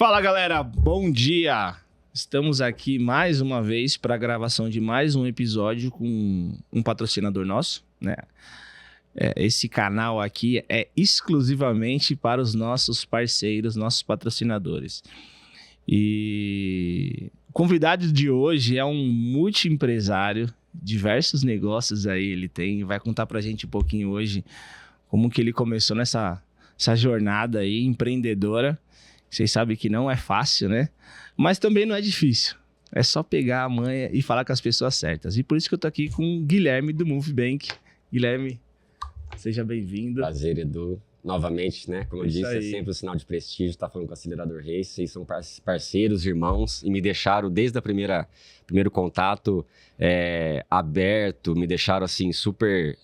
Fala, galera, bom dia! Estamos aqui mais uma vez para a gravação de mais um episódio com um patrocinador nosso, né? Esse canal aqui é exclusivamente para os nossos parceiros, nossos patrocinadores. E o convidado de hoje é um multiempresário, diversos negócios aí ele tem, vai contar pra gente um pouquinho hoje como que ele começou nessa jornada aí empreendedora. Vocês sabem que não é fácil, né? Mas também não é difícil. É só pegar a manha e falar com as pessoas certas. E por isso que eu tô aqui com o Guilherme do Movebank. Guilherme, seja bem-vindo. Prazer, Edu. Novamente, né? Como eu disse, aí. é sempre um sinal de prestígio estar falando com o Acelerador Race. Vocês são parceiros, irmãos, e me deixaram, desde o primeiro contato, aberto, me deixaram, assim, super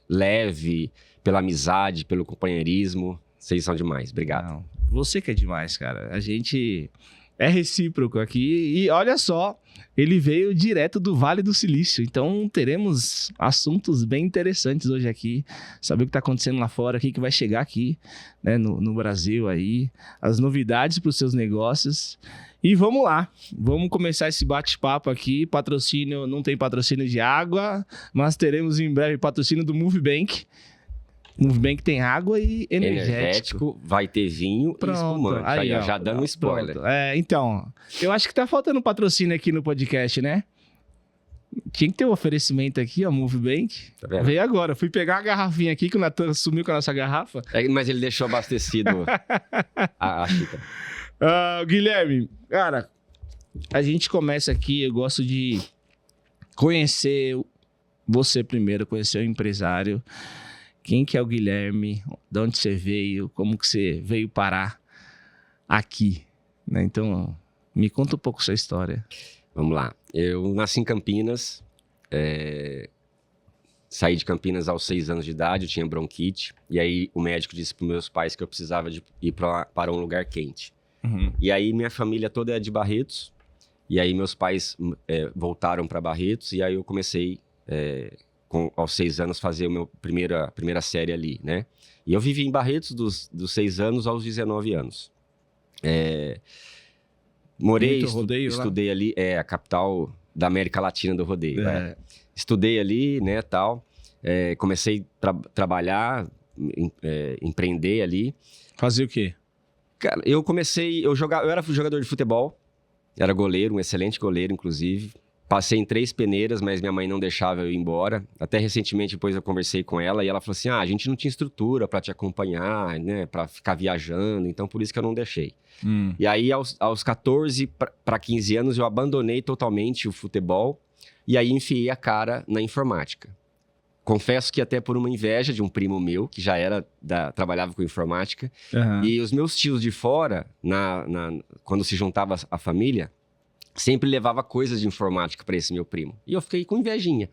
leve pela amizade, pelo companheirismo. Vocês são demais. Obrigado. Não, você que é demais, cara. A gente é recíproco aqui. E olha só, ele veio direto do Vale do Silício. Então teremos assuntos bem interessantes hoje aqui. Saber o que está acontecendo lá fora, o que vai chegar aqui, né, no Brasil aí. As novidades para os seus negócios. E vamos lá, vamos começar esse bate-papo aqui. Patrocínio, não tem patrocínio de água, mas teremos em breve patrocínio do Movebank. Movebank tem água e energético. Vai ter vinho e espumante. Aí, ó, já dando um spoiler. Pronto. Então, eu acho que tá faltando patrocínio aqui no podcast, né? Tinha que ter um oferecimento aqui, ó, Movebank. Tá vendo? Veio agora. Fui pegar uma garrafinha aqui, que o Natan sumiu com a nossa garrafa. Mas ele deixou abastecido a xícara. Guilherme, cara, a gente começa aqui, eu gosto de conhecer você primeiro, conhecer o empresário. Quem que é o Guilherme? De onde você veio? Como que você veio parar aqui? Né? Então, me conta um pouco sua história. Vamos lá. Eu nasci em Campinas. Saí de Campinas aos 6 anos de idade, eu tinha bronquite. E aí o médico disse para meus pais que eu precisava de ir para um lugar quente. Uhum. E aí minha família toda é de Barretos. E aí meus pais voltaram para Barretos. E aí eu comecei... aos 6 anos, fazer a minha primeira série ali, né? E eu vivi em Barretos dos 6 anos aos 19 anos. Morei, estudei ali, a capital da América Latina do rodeio. Estudei ali, né, tal. Comecei a trabalhar, empreender ali. Fazer o quê? Cara, eu era jogador de futebol, era goleiro, um excelente goleiro, inclusive. Passei em 3 peneiras, mas minha mãe não deixava eu ir embora. Até recentemente, depois eu conversei com ela e ela falou assim, a gente não tinha estrutura para te acompanhar, né, para ficar viajando, então por isso que eu não deixei. E aí, aos 14 para 15 anos, eu abandonei totalmente o futebol e aí enfiei a cara na informática. Confesso que até por uma inveja de um primo meu, que já trabalhava com informática, e os meus tios de fora, quando se juntava a família, sempre levava coisas de informática para esse meu primo. E eu fiquei com invejinha.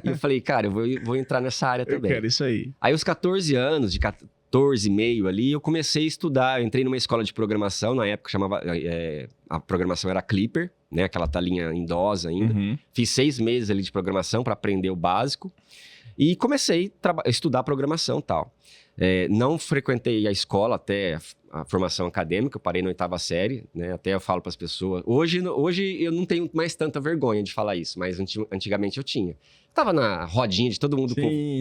E eu falei, cara, eu vou entrar nessa área também. Eu quero isso aí. Aí, aos 14 anos, de 14 e meio ali, eu comecei a estudar. Eu entrei numa escola de programação, na época chamava... a programação era Clipper, né? Aquela talinha em DOS ainda. Uhum. Fiz 6 meses ali de programação para aprender o básico. E comecei a estudar programação e tal. Não frequentei a escola até a formação acadêmica, eu parei na 8ª série, né? Até eu falo para as pessoas. Hoje eu não tenho mais tanta vergonha de falar isso, mas antigamente eu tinha. Tava na rodinha de todo mundo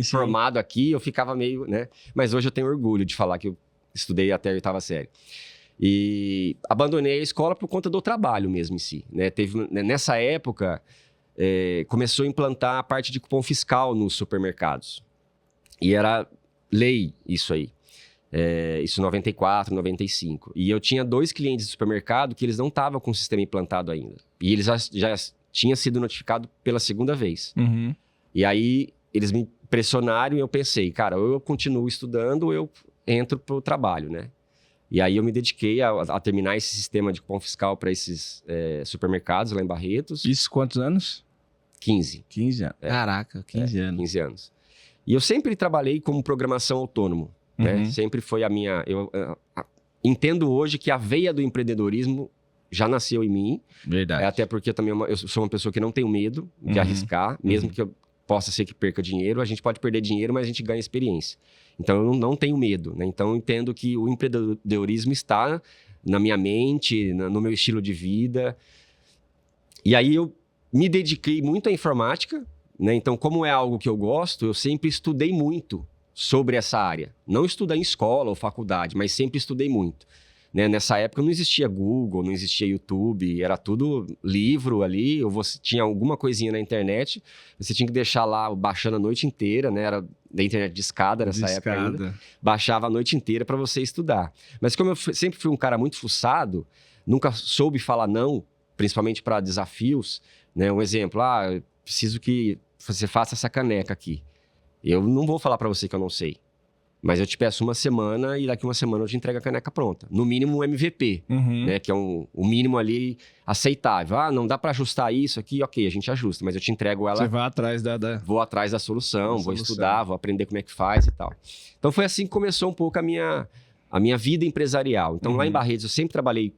formado aqui, eu ficava meio, né? Mas hoje eu tenho orgulho de falar que eu estudei até a 8ª série. E abandonei a escola por conta do trabalho mesmo em si, né? Nessa época, começou a implantar a parte de cupom fiscal nos supermercados. E era lei isso aí. Isso em 94, 95. E eu tinha 2 clientes de supermercado que eles não estavam com o sistema implantado ainda. E eles já tinham sido notificados pela 2ª vez. Uhum. E aí, eles me pressionaram e eu pensei, cara, ou eu continuo estudando ou eu entro pro trabalho, né? E aí eu me dediquei a terminar esse sistema de cupom fiscal para esses supermercados lá em Barretos. Isso quantos anos? 15. 15 anos. Caraca, 15 anos. 15 anos. E eu sempre trabalhei como programação autônomo. Né? Sempre foi a minha... Eu entendo hoje que a veia do empreendedorismo já nasceu em mim. Verdade. Até porque eu sou uma pessoa que não tenho medo de arriscar, mesmo que eu possa ser que perca dinheiro. A gente pode perder dinheiro, mas a gente ganha experiência. Então, eu não tenho medo, né? Então, eu entendo que o empreendedorismo está na minha mente, no meu estilo de vida. E aí eu me dediquei muito à informática, né? Então, como é algo que eu gosto, eu sempre estudei muito sobre essa área. Não estudei em escola ou faculdade, mas sempre estudei muito. Né? Nessa época não existia Google, não existia YouTube, era tudo livro ali, ou você tinha alguma coisinha na internet, você tinha que deixar lá baixando a noite inteira, né? Era da internet de escada nessa época ainda. Baixava a noite inteira para você estudar. Mas como eu sempre fui um cara muito fuçado, nunca soube falar não, principalmente para desafios, né? Um exemplo, eu preciso que você faça essa caneca aqui. Eu não vou falar para você que eu não sei. Mas eu te peço uma semana e daqui uma semana eu te entrego a caneca pronta. No mínimo um MVP, né? Que é o mínimo ali aceitável. Não dá para ajustar isso aqui, ok, a gente ajusta. Mas eu te entrego ela... Você vai atrás Vou atrás da solução, vou estudar, vou aprender como é que faz e tal. Então foi assim que começou um pouco a minha vida empresarial. Então lá em Barretos eu sempre trabalhei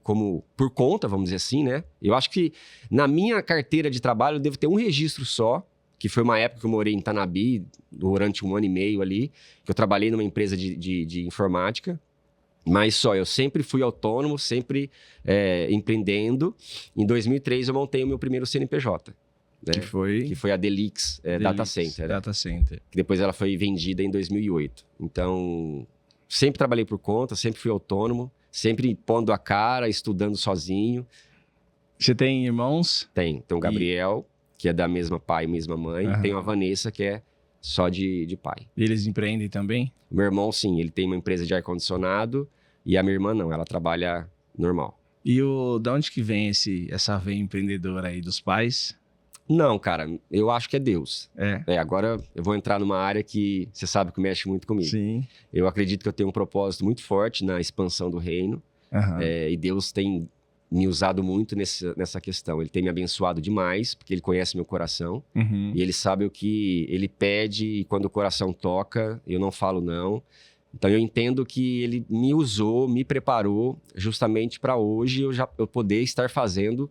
por conta, vamos dizer assim, né? Eu acho que na minha carteira de trabalho eu devo ter um registro só, que foi uma época que eu morei em Tanabi, durante 1 ano e meio ali, que eu trabalhei numa empresa de informática, mas só, eu sempre fui autônomo, sempre empreendendo. Em 2003 eu montei o meu primeiro CNPJ, né? Que foi a Delix, Data Center. Data Center. Que depois ela foi vendida em 2008. Então, sempre trabalhei por conta, sempre fui autônomo, sempre pondo a cara, estudando sozinho. Você tem irmãos? Tem o Gabriel, que é da mesma pai e mesma mãe. Tem a Vanessa, que é só de pai. E eles empreendem também? O meu irmão, sim, ele tem uma empresa de ar-condicionado e a minha irmã não, ela trabalha normal. E de onde que vem essa veia empreendedora aí, dos pais? Não, cara, eu acho que é Deus. Agora eu vou entrar numa área que você sabe que mexe muito comigo. Sim. Eu acredito que eu tenho um propósito muito forte na expansão do reino. E Deus tem me usado muito nessa questão. Ele tem me abençoado demais, porque ele conhece meu coração. E ele sabe o que ele pede, e quando o coração toca, eu não falo não. Então eu entendo que ele me usou, me preparou, justamente para hoje eu poder estar fazendo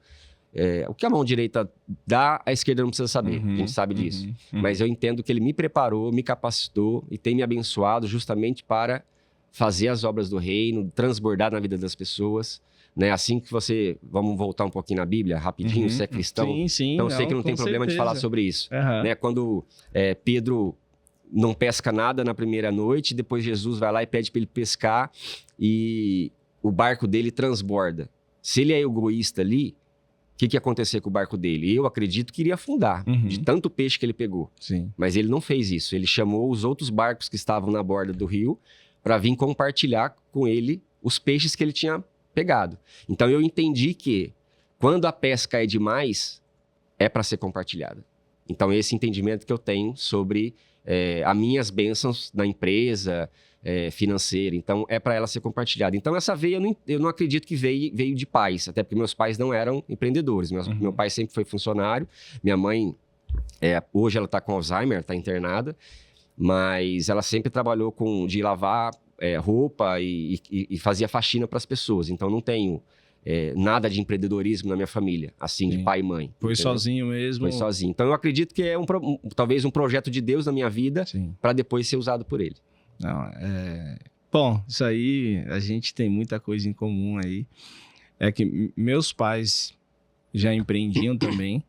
o que a mão direita dá, a esquerda não precisa saber. A gente sabe disso. Mas eu entendo que ele me preparou, me capacitou e tem me abençoado justamente para fazer as obras do reino, transbordar na vida das pessoas. Né? Assim que vamos voltar um pouquinho na Bíblia, rapidinho, você é cristão. Sim, então eu sei que não tem problema de falar sobre isso. Né? Quando Pedro não pesca nada na primeira noite, depois Jesus vai lá e pede para ele pescar e o barco dele transborda. Se ele é egoísta ali, o que ia acontecer com o barco dele? Eu acredito que iria afundar, de tanto peixe que ele pegou. Sim. Mas ele não fez isso. Ele chamou os outros barcos que estavam na borda do rio para vir compartilhar com ele os peixes que ele tinha pegado. Então eu entendi que quando a pesca é demais, é para ser compartilhada. Então esse entendimento que eu tenho sobre as minhas bênçãos na empresa financeira, então é para ela ser compartilhada. Então essa veia eu não acredito que veio de pais, até porque meus pais não eram empreendedores. Meu pai sempre foi funcionário, minha mãe hoje ela está com Alzheimer, está internada, mas ela sempre trabalhou de lavar roupa e fazia faxina para as pessoas. Então não tenho nada de empreendedorismo na minha família, assim, de pai e mãe. Foi entendeu? Sozinho mesmo? Foi sozinho. Então eu acredito que é talvez um projeto de Deus na minha vida para depois ser usado por ele. Não, Bom, isso aí a gente tem muita coisa em comum aí. É que meus pais já empreendiam também,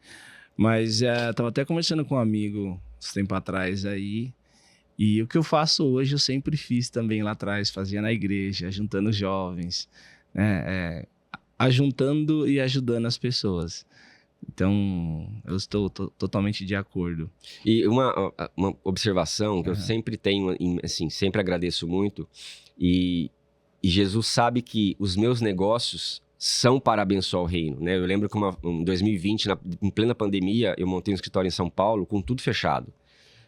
mas estava até conversando com um amigo uns tempo atrás aí. E o que eu faço hoje, eu sempre fiz também lá atrás, fazia na igreja, juntando jovens, né? Ajuntando e ajudando as pessoas. Então, eu estou totalmente de acordo. E uma observação que eu sempre tenho, assim, sempre agradeço muito, e Jesus sabe que os meus negócios são para abençoar o reino, né? Eu lembro que em 2020, em plena pandemia, eu montei um escritório em São Paulo com tudo fechado.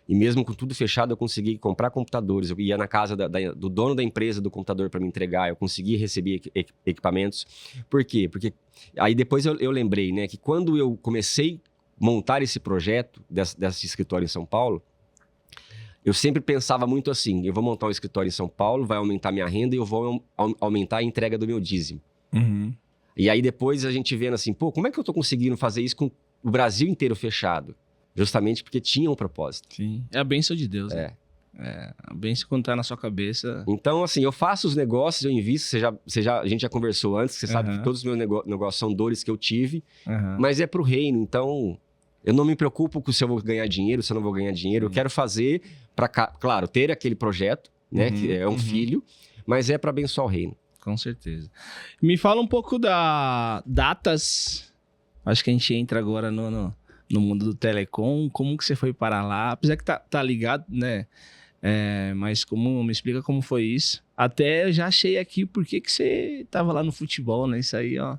E mesmo com tudo fechado, eu consegui comprar computadores. Eu ia na casa do dono da empresa do computador para me entregar. Eu consegui receber equipamentos. Por quê? Porque aí depois eu lembrei, né, que quando eu comecei a montar esse projeto desse escritório em São Paulo, eu sempre pensava muito assim, eu vou montar um escritório em São Paulo, vai aumentar minha renda e eu vou aumentar a entrega do meu dízimo. E aí depois a gente vendo assim, como é que eu estou conseguindo fazer isso com o Brasil inteiro fechado? Justamente porque tinha um propósito. Sim, é a bênção de Deus. Né? Bem se contar na sua cabeça. Então, assim, eu faço os negócios, eu invisto, a gente já conversou antes, você sabe que todos os meus negócios são dores que eu tive, mas é pro reino, então eu não me preocupo com se eu vou ganhar dinheiro, se eu não vou ganhar dinheiro, eu quero fazer para, claro, ter aquele projeto, né, que é um filho, mas é para abençoar o reino. Com certeza. Me fala um pouco da datas, acho que a gente entra agora no mundo do telecom, como que você foi parar lá, apesar que tá ligado, né? Mas me explica como foi isso. Até eu já achei aqui por que você tava lá no futebol, né? Isso aí, ó.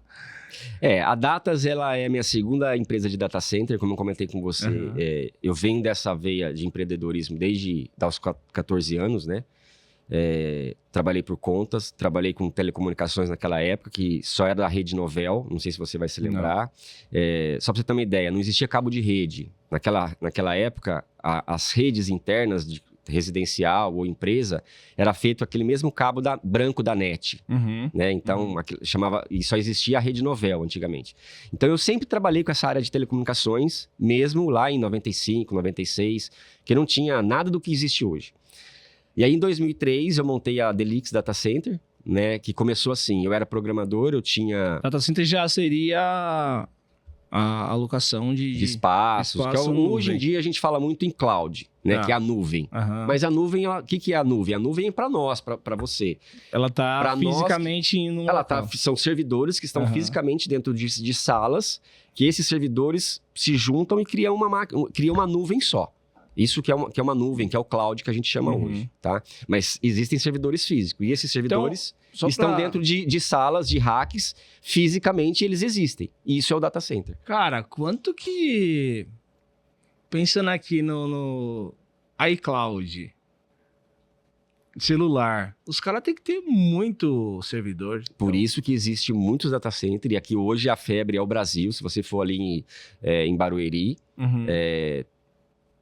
A Datas, ela é a minha segunda empresa de data center, como eu comentei com você. Eu venho dessa veia de empreendedorismo desde os 14 anos, né? Trabalhei por contas, trabalhei com telecomunicações naquela época, que só era da rede Novel, não sei se você vai se lembrar. Só para você ter uma ideia, não existia cabo de rede. Naquela época, as redes internas de residencial ou empresa, era feito aquele mesmo cabo branco da NET. Né? Então, e só existia a rede Novel antigamente. Então, eu sempre trabalhei com essa área de telecomunicações, mesmo lá em 95, 96, que não tinha nada do que existe hoje. E aí, em 2003, eu montei a Delix Data Center, né? Que começou assim, eu era programador, eu tinha... Data Center já seria a alocação de espaços. Hoje em dia, a gente fala muito em cloud, né? Que é a nuvem. Mas a nuvem, o que é a nuvem? A nuvem é para nós, para você. Ela está fisicamente num local. São servidores que estão fisicamente dentro de salas, que esses servidores se juntam e criam uma nuvem só. Isso que é uma nuvem, que é o cloud que a gente chama hoje, tá? Mas existem servidores físicos. E esses servidores estão dentro de salas, de racks, fisicamente eles existem. E isso é o data center. Cara, quanto que... Pensando aqui no iCloud, celular, os caras têm que ter muito servidor. Por isso que existe muitos data centers. E aqui hoje a febre é o Brasil. Se você for ali em Barueri...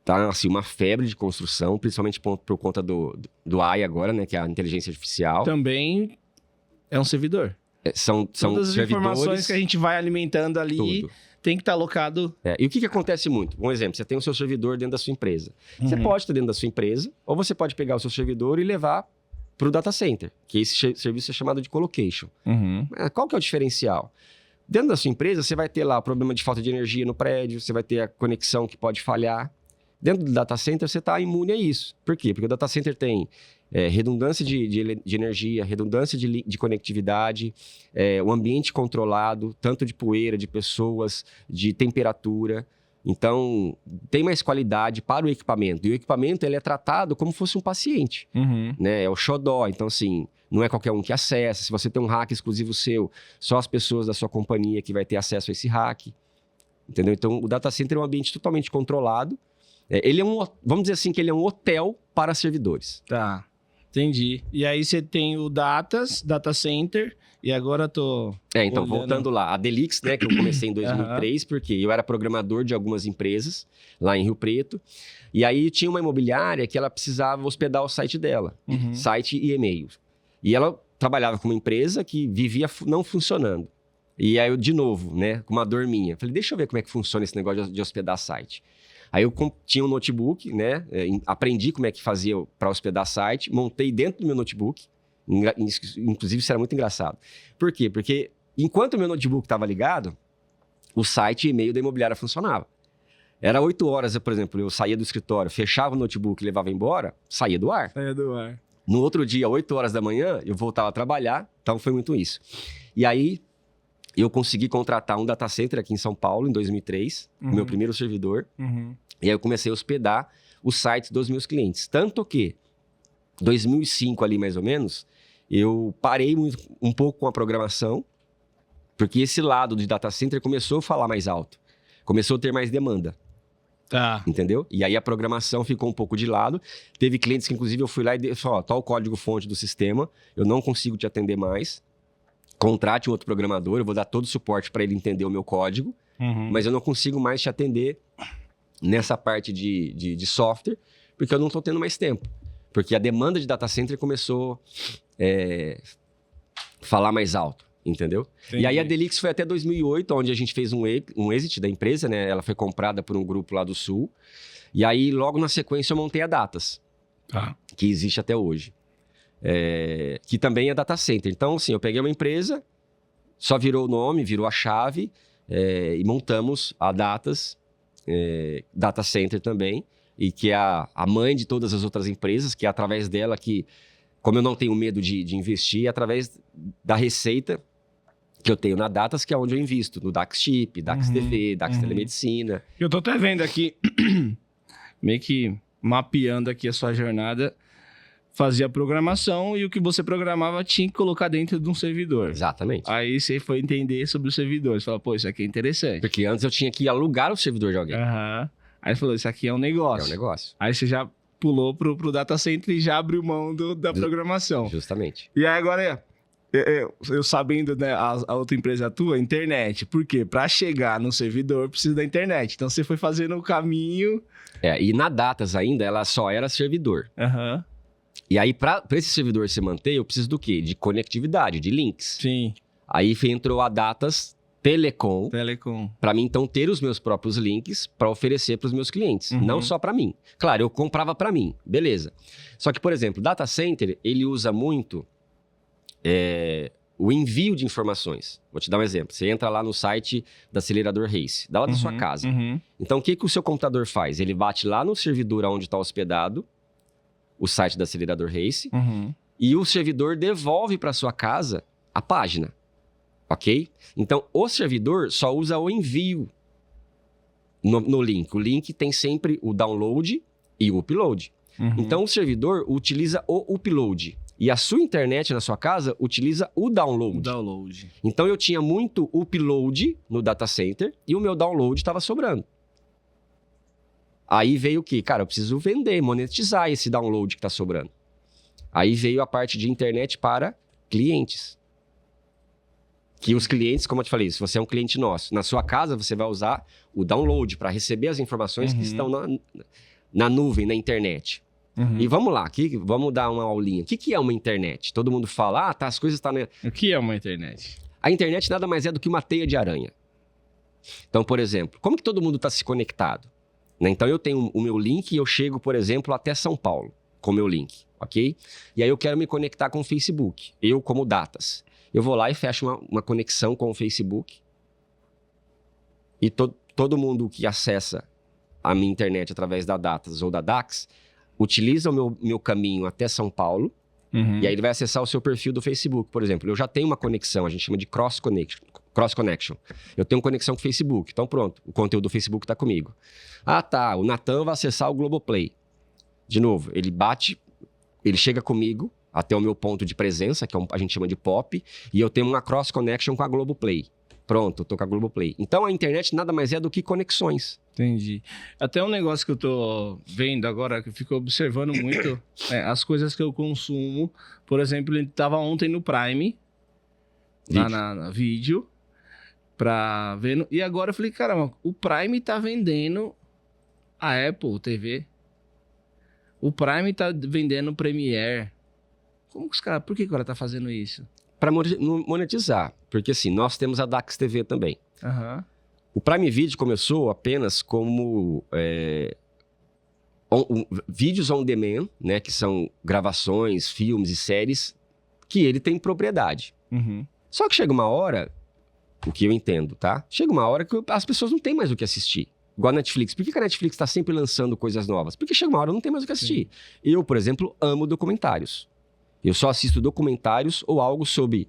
Tá, assim, uma febre de construção, principalmente por conta do AI agora, né? Que é a inteligência artificial. Também é um servidor. São Todas as servidores, informações que a gente vai alimentando ali tem que estar alocado. E o que acontece muito? Um exemplo, você tem o seu servidor dentro da sua empresa. Você pode ter dentro da sua empresa, ou você pode pegar o seu servidor e levar para o data center, que esse serviço é chamado de colocation. Qual que é o diferencial? Dentro da sua empresa, você vai ter lá o problema de falta de energia no prédio, você vai ter a conexão que pode falhar. Dentro do data center, você está imune a isso. Por quê? Porque o data center tem redundância de energia, redundância de conectividade, o ambiente controlado, tanto de poeira, de pessoas, de temperatura. Então, tem mais qualidade para o equipamento. E o equipamento ele é tratado como se fosse um paciente. Né? É o xodó. Então, assim, não é qualquer um que acessa. Se você tem um hack exclusivo seu, só as pessoas da sua companhia que vai ter acesso a esse hack. Entendeu? Então, o data center é um ambiente totalmente controlado. Ele vamos dizer assim, que ele é um hotel para servidores. Tá, entendi. E aí você tem o data center, e agora tô então, olhando... voltando lá. A Delix, né, que eu comecei em 2003, porque eu era programador de algumas empresas lá em Rio Preto. E aí tinha uma imobiliária que ela precisava hospedar o site dela, site e e-mail. E ela trabalhava com uma empresa que vivia não funcionando. E aí eu, de novo, né, com uma dor minha, falei, deixa eu ver como é que funciona esse negócio de hospedar site. Aí eu tinha um notebook, né? Aprendi como é que fazia para hospedar site, montei dentro do meu notebook. Inclusive, isso era muito engraçado. Por quê? Porque enquanto o meu notebook estava ligado, o site e e-mail da imobiliária funcionava. Era 8 horas, por exemplo, eu saía do escritório, fechava o notebook e levava embora, saía do ar. No outro dia, 8 horas da manhã, eu voltava a trabalhar, então foi muito isso. E aí, eu consegui contratar um data center aqui em São Paulo, em 2003, o meu primeiro servidor. E aí eu comecei a hospedar os sites dos meus clientes. Tanto que, 2005 ali mais ou menos, eu parei um pouco com a programação, porque esse lado de data center começou a falar mais alto. Começou a ter mais demanda. Tá. Entendeu? E aí a programação ficou um pouco de lado. Teve clientes que, inclusive, eu fui lá e falei, tá o código-fonte do sistema, eu não consigo te atender mais. Contrate um outro programador, eu vou dar todo o suporte para ele entender o meu código, mas eu não consigo mais te atender nessa parte de software, porque eu não estou tendo mais tempo. Porque a demanda de data center começou a falar mais alto, entendeu? Entendi. E aí a Delix foi até 2008, onde a gente fez um exit da empresa, né? Ela foi comprada por um grupo lá do Sul. E aí, logo na sequência, eu montei a Datas. Tá. que existe até hoje. Que também é data center. Então, assim, eu peguei uma empresa, só virou o nome, virou a chave, e montamos a Data Center também, e que é a mãe de todas as outras empresas, que é através dela que, como eu não tenho medo de investir, é através da receita que eu tenho na Datas, que é onde eu invisto, no Dax Chip, Dax TV, Dax Telemedicina. Eu tô até vendo aqui, meio que mapeando aqui a sua jornada, fazia programação e o que você programava tinha que colocar dentro de um servidor. Exatamente. Aí você foi entender sobre os servidores. Falou, pô, isso aqui é interessante. Porque antes eu tinha que alugar o servidor de alguém. Aí você falou, isso aqui é um negócio. É um negócio. Aí você já pulou pro data center e já abriu mão da programação. Justamente. E aí agora, eu sabendo, né, a outra empresa tua, internet. Por quê? Pra chegar no servidor precisa da internet. Então você foi fazendo o caminho... E na Datas ainda, ela só era servidor. E aí, para esse servidor se manter, eu preciso do quê? De conectividade, de links. Sim. Aí entrou a Datas Telecom. Para mim, então, ter os meus próprios links para oferecer para os meus clientes. Não só para mim. Claro, eu comprava para mim. Beleza. Só que, por exemplo, o Data Center, ele usa muito o envio de informações. Vou te dar um exemplo. Você entra lá no site da Acelerador Race, lá da sua casa. Então, o que o seu computador faz? Ele bate lá no servidor onde está hospedado o site da Acelerador Race, e o servidor devolve para sua casa a página, ok? Então, o servidor só usa o envio no link. O link tem sempre o download e o upload. Então, o servidor utiliza o upload. E a sua internet na sua casa utiliza o download. Então, eu tinha muito upload no data center e o meu download estava sobrando. Aí veio o quê? Cara, eu preciso vender, monetizar esse download que está sobrando. Aí veio a parte de internet para clientes. Que os clientes, como eu te falei, se você é um cliente nosso, na sua casa você vai usar o download para receber as informações que estão na nuvem, na internet. E vamos lá, vamos dar uma aulinha. O que é uma internet? Todo mundo fala, as coisas estão... O que é uma internet? A internet nada mais é do que uma teia de aranha. Então, por exemplo, como que todo mundo está se conectado? Então, eu tenho o meu link e eu chego, por exemplo, até São Paulo com o meu link, ok? E aí eu quero me conectar com o Facebook, eu como Datas. Eu vou lá e fecho uma conexão com o Facebook e todo mundo que acessa a minha internet através da Datas ou da Dax utiliza o meu caminho até São Paulo e aí ele vai acessar o seu perfil do Facebook, por exemplo. Eu já tenho uma conexão, a gente chama de cross connection. Eu tenho conexão com o Facebook. Então, pronto. O conteúdo do Facebook está comigo. O Natan vai acessar o Globoplay. De novo, ele chega comigo até o meu ponto de presença, que a gente chama de POP, e eu tenho uma cross connection com a Globoplay. Pronto, eu tô com a Globoplay. Então, a internet nada mais é do que conexões. Entendi. Até um negócio que eu tô vendo agora, que eu fico observando muito, as coisas que eu consumo. Por exemplo, ele tava ontem no Prime, lá na vídeo, pra ver. E agora eu falei, caramba, o Prime tá vendendo a Apple TV. O Prime tá vendendo o Premiere. Como que os caras... Por que o cara tá fazendo isso? Para monetizar. Porque assim, nós temos a Dax TV também. O Prime Video começou apenas como vídeos on demand, né? Que são gravações, filmes e séries que ele tem propriedade. Só que chega uma hora, o que eu entendo, tá? Chega uma hora que as pessoas não têm mais o que assistir. Igual a Netflix. Por que a Netflix está sempre lançando coisas novas? Porque chega uma hora não tem mais o que assistir. Eu, por exemplo, amo documentários. Eu só assisto documentários ou algo sobre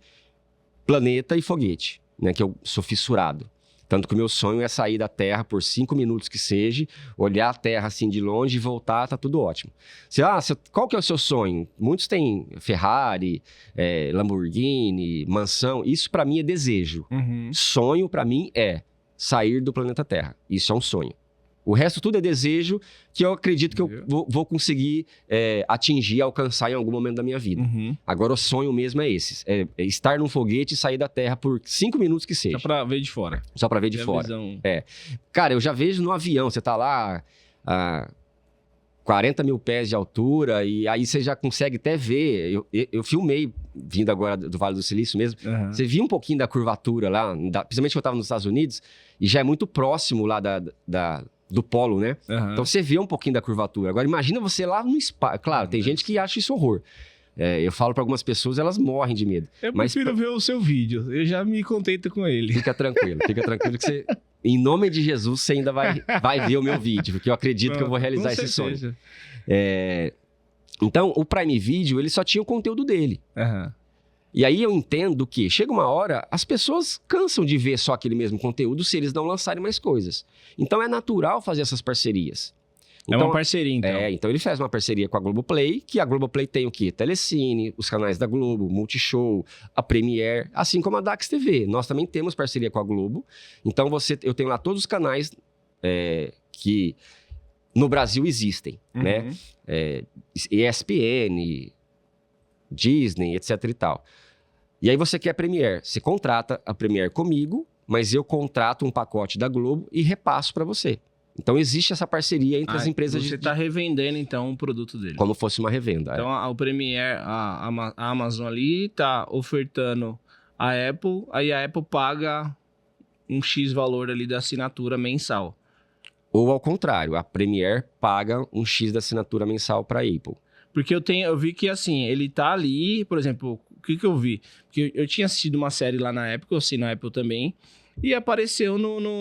planeta e foguete, né? Que eu sou fissurado. Tanto que o meu sonho é sair da Terra por 5 minutos que seja, olhar a Terra assim de longe e voltar, tá tudo ótimo. Qual que é o seu sonho? Muitos têm Ferrari, Lamborghini, mansão. Isso para mim é desejo. Sonho para mim é sair do planeta Terra. Isso é um sonho. O resto tudo é desejo que eu acredito que eu vou conseguir atingir, alcançar em algum momento da minha vida. Agora o sonho mesmo é esse. É estar num foguete e sair da Terra por 5 minutos que seja. Só pra ver de fora. Só pra ver de fora. Cara, eu já vejo no avião, você tá lá a 40 mil pés de altura e aí você já consegue até ver. Eu filmei, vindo agora do Vale do Silício mesmo, você via um pouquinho da curvatura lá, principalmente quando eu tava nos Estados Unidos, e já é muito próximo lá do polo, né? Aham. Então você vê um pouquinho da curvatura. Agora imagina você lá no espaço. Claro, tem gente que acha isso horror. Eu falo para algumas pessoas, elas morrem de medo. Eu Mas prefiro ver o seu vídeo. Eu já me contento com ele. fica tranquilo que você, em nome de Jesus, você ainda vai ver o meu vídeo, porque eu acredito que eu vou realizar Com esse sonho. certeza. Então, o Prime Video, ele só tinha o conteúdo dele. Aham. E aí eu entendo que chega uma hora, as pessoas cansam de ver só aquele mesmo conteúdo se eles não lançarem mais coisas. Então é natural fazer essas parcerias. É Então, uma parceria, então. então ele faz uma parceria com a Globoplay, que a Globoplay tem o quê? Telecine, os canais da Globo, Multishow, a Premiere, assim como a Dax TV. Nós também temos parceria com a Globo. Então eu tenho lá todos os canais que no Brasil existem, né? ESPN, Disney, etc e tal. E aí você quer a Premiere, você contrata a Premiere comigo, mas eu contrato um pacote da Globo e repasso para você. Então existe essa parceria entre as empresas Você está revendendo, então, o produto dele. como fosse uma revenda. Então, o Premiere, a Amazon ali tá ofertando a Apple, aí a Apple paga um X valor ali da assinatura mensal. Ou ao contrário, a Premiere paga um X da assinatura mensal para a Apple. Porque eu vi que, assim, ele tá ali, por exemplo, o que eu vi? Porque eu tinha assistido uma série lá na Apple, eu assino na Apple também, e apareceu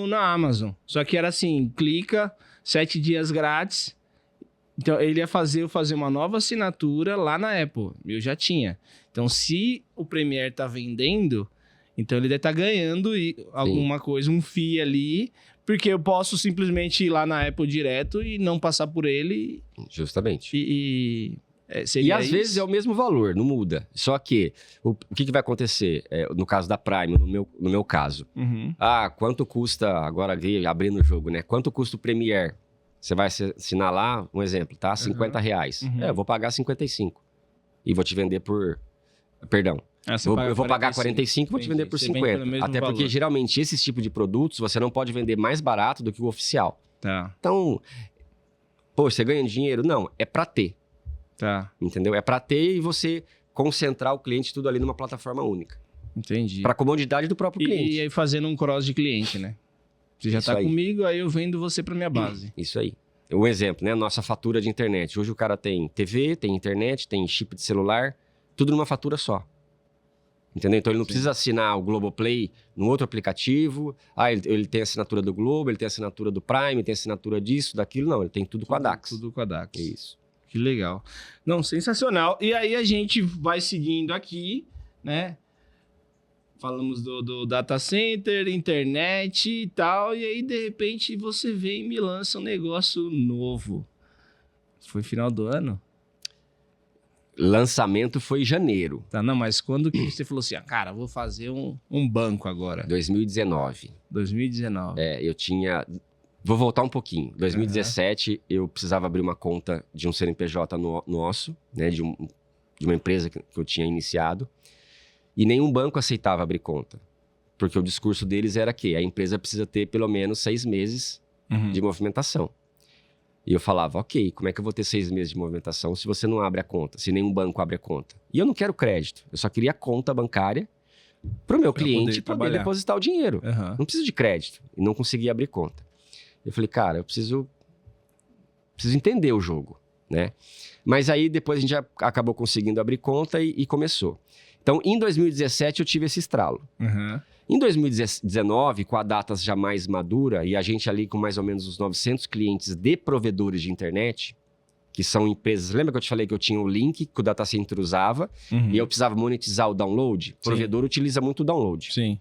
na Amazon. Só que era assim, clica, 7 dias grátis. Então, ele ia fazer uma nova assinatura lá na Apple. Eu já tinha. Então, se o Premiere tá vendendo, então ele deve estar ganhando alguma coisa, um FII ali, porque eu posso simplesmente ir lá na Apple direto e não passar por ele. Justamente. E E às vezes é o mesmo valor, não muda. Só que o que vai acontecer no caso da Prime, no meu caso? Uhum. Quanto custa, agora abrindo o jogo, né? Quanto custa o Premiere? Você vai assinar lá, um exemplo, tá? R$50. Uhum. Eu vou pagar 55. E vou te vender por... Perdão. Eu vou pagar 45 e vou te vender por 50. Até porque, geralmente, esse tipo de produtos você não pode vender mais barato do que o oficial. Tá. Então, você ganha dinheiro? Não, é pra ter. Tá. Entendeu? É pra ter e você concentrar o cliente tudo ali numa plataforma única. Entendi. Pra comodidade do próprio cliente. E aí fazendo um cross de cliente, né? Você já Isso tá aí. comigo, aí eu vendo você pra minha base. Isso aí. Um exemplo, né? Nossa fatura de internet. Hoje o cara tem TV, tem internet, tem chip de celular, tudo numa fatura só. Entendeu? Então ele não precisa assinar o Globoplay num outro aplicativo. Ele tem assinatura do Globo, ele tem assinatura do Prime, tem assinatura disso, daquilo. Não, ele tem tudo com a Dax. Tudo com a Dax. Isso. Que legal. Não, sensacional. E aí a gente vai seguindo aqui, né? Falamos do data center, internet e tal. E aí, de repente, você vem e me lança um negócio novo. Foi final do ano? Lançamento foi em janeiro. Tá, não, mas quando que você falou assim, cara, vou fazer um banco agora? 2019. 2019. Eu tinha... Vou voltar um pouquinho. 2017, eu precisava abrir uma conta de um CNPJ nosso, né? De uma empresa que eu tinha iniciado. E nenhum banco aceitava abrir conta. Porque o discurso deles era que a empresa precisa ter pelo menos 6 meses de movimentação. E eu falava, ok, como é que eu vou ter 6 meses de movimentação se você não abre a conta, se nenhum banco abre a conta? E eu não quero crédito, eu só queria conta bancária para o meu cliente poder depositar o dinheiro. Não preciso de crédito. E não conseguia abrir conta. Eu falei, cara, eu preciso entender o jogo, né? Mas aí depois a gente já acabou conseguindo abrir conta e começou. Então, em 2017 eu tive esse estralo. Em 2019, com a Datas já mais madura e a gente ali com mais ou menos uns 900 clientes de provedores de internet, que são empresas... Lembra que eu te falei que eu tinha o link que o data center usava e eu precisava monetizar o download? O provedor utiliza muito o download. Sim.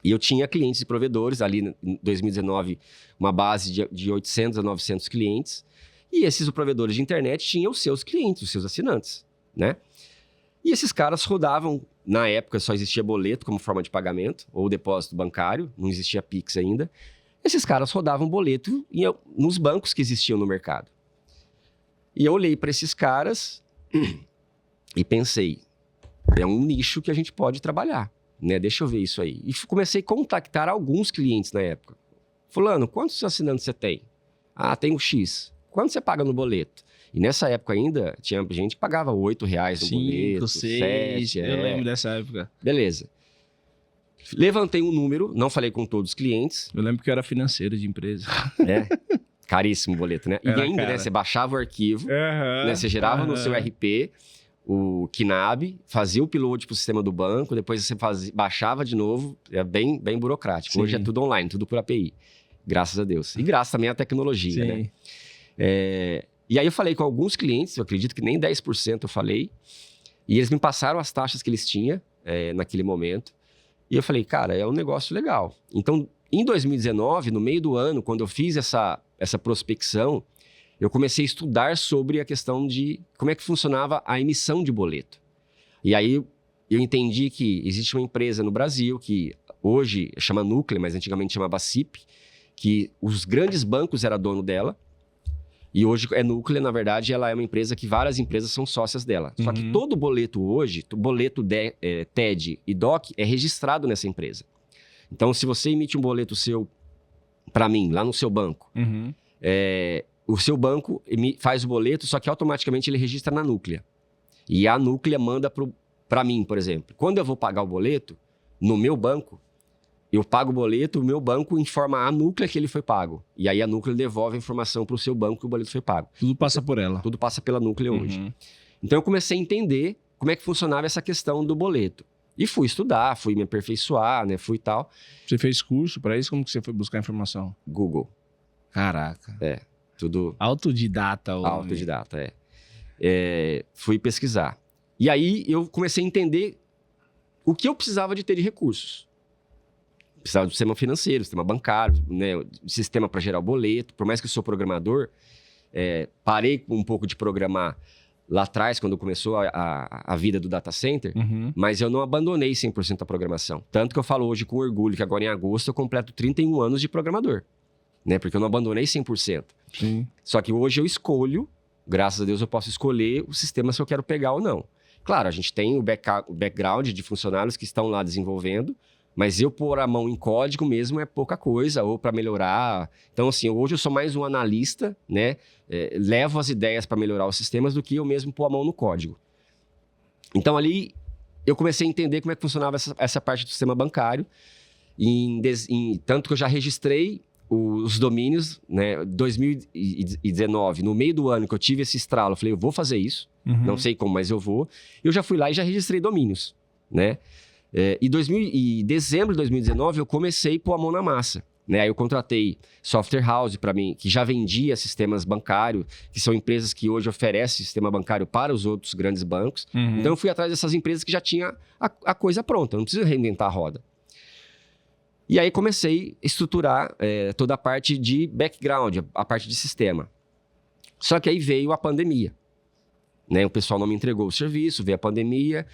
E eu tinha clientes e provedores, ali em 2019, uma base de 800 a 900 clientes. E esses provedores de internet tinham os seus clientes, os seus assinantes, né? E esses caras rodavam, na época só existia boleto como forma de pagamento, ou depósito bancário, não existia Pix ainda. Esses caras rodavam boleto nos bancos que existiam no mercado. E eu olhei para esses caras e pensei, é um nicho que a gente pode trabalhar. Né? Deixa eu ver isso aí. E comecei a contactar alguns clientes na época. Fulano, quantos assinantes você tem? Tem um X. Quanto você paga no boleto? E nessa época ainda, tinha gente que pagava R$8 no boleto, 6, 7. Eu lembro dessa época. Beleza. Levantei um número, não falei com todos os clientes. Eu lembro que eu era financeiro de empresa. Caríssimo o boleto, né? E Era ainda, né? caro. Você baixava o arquivo, né? Você gerava no seu RP o KNAB, fazia o upload pro sistema do banco, depois você baixava de novo. É bem burocrático. Sim. Hoje é tudo online, tudo por API. Graças a Deus. E graças também à tecnologia, né? E aí eu falei com alguns clientes, eu acredito que nem 10% eu falei, e eles me passaram as taxas que eles tinham naquele momento. E eu falei, cara, é um negócio legal. Então, em 2019, no meio do ano, quando eu fiz essa prospecção, eu comecei a estudar sobre a questão de como é que funcionava a emissão de boleto. E aí eu entendi que existe uma empresa no Brasil que hoje chama Núclea, mas antigamente chamava CIP, que os grandes bancos eram dono dela. E hoje é Núclea, na verdade, ela é uma empresa que várias empresas são sócias dela. Só que todo boleto hoje, boleto TED e DOC, é registrado nessa empresa. Então, se você emite um boleto seu para mim, lá no seu banco, o seu banco faz o boleto, só que automaticamente ele registra na Núclea. E a Núclea manda para mim, por exemplo. Quando eu vou pagar o boleto, no meu banco, eu pago o boleto, o meu banco informa a Núclea que ele foi pago. E aí a Núclea devolve a informação para o seu banco que o boleto foi pago. Tudo passa por ela. Tudo passa pela Núclea hoje. Então eu comecei a entender como é que funcionava essa questão do boleto. E fui estudar, fui me aperfeiçoar, né? Fui tal. Você fez curso para isso? Como que você foi buscar informação? Google. Caraca. Tudo... Autodidata. Autodidata, fui pesquisar. E aí eu comecei a entender o que eu precisava de ter de recursos. Precisava do sistema financeiro, sistema bancário, né, sistema para gerar o boleto. Por mais que eu sou programador, parei um pouco de programar lá atrás, quando começou a vida do data center, mas eu não abandonei 100% a programação. Tanto que eu falo hoje com orgulho que agora em agosto eu completo 31 anos de programador, né? Porque eu não abandonei 100%. Sim. Só que hoje eu escolho, graças a Deus eu posso escolher o sistema se eu quero pegar ou não. Claro, a gente tem o background de funcionários que estão lá desenvolvendo, mas eu pôr a mão em código mesmo é pouca coisa, ou para melhorar. Então, assim, hoje eu sou mais um analista, né? Levo as ideias para melhorar os sistemas do que eu mesmo pôr a mão no código. Então, ali, eu comecei a entender como é que funcionava essa parte do sistema bancário. Tanto que eu já registrei os domínios, né? 2019, no meio do ano que eu tive esse estralo, eu falei, eu vou fazer isso. Não sei como, mas eu vou. Eu já fui lá e já registrei domínios, né? Em dezembro de 2019, eu comecei a pôr a mão na massa. Né? Aí eu contratei software house para mim, que já vendia sistemas bancários, que são empresas que hoje oferecem sistema bancário para os outros grandes bancos. Então eu fui atrás dessas empresas que já tinham a coisa pronta, eu não preciso reinventar a roda. E aí comecei a estruturar toda a parte de background, a parte de sistema. Só que aí veio a pandemia. Né? O pessoal não me entregou o serviço, veio a pandemia...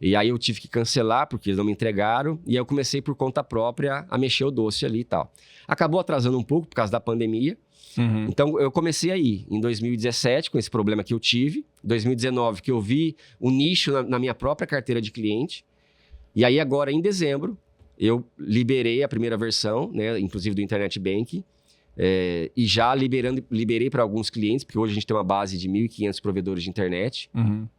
E aí eu tive que cancelar, porque eles não me entregaram. E aí eu comecei por conta própria a mexer o doce ali e tal. Acabou atrasando um pouco por causa da pandemia. Então eu comecei aí, em 2017, com esse problema que eu tive. 2019, que eu vi o nicho na minha própria carteira de cliente. E aí agora, em dezembro, eu liberei a primeira versão, né, inclusive do Internet Banking. E já liberei para alguns clientes, porque hoje a gente tem uma base de 1.500 provedores de internet.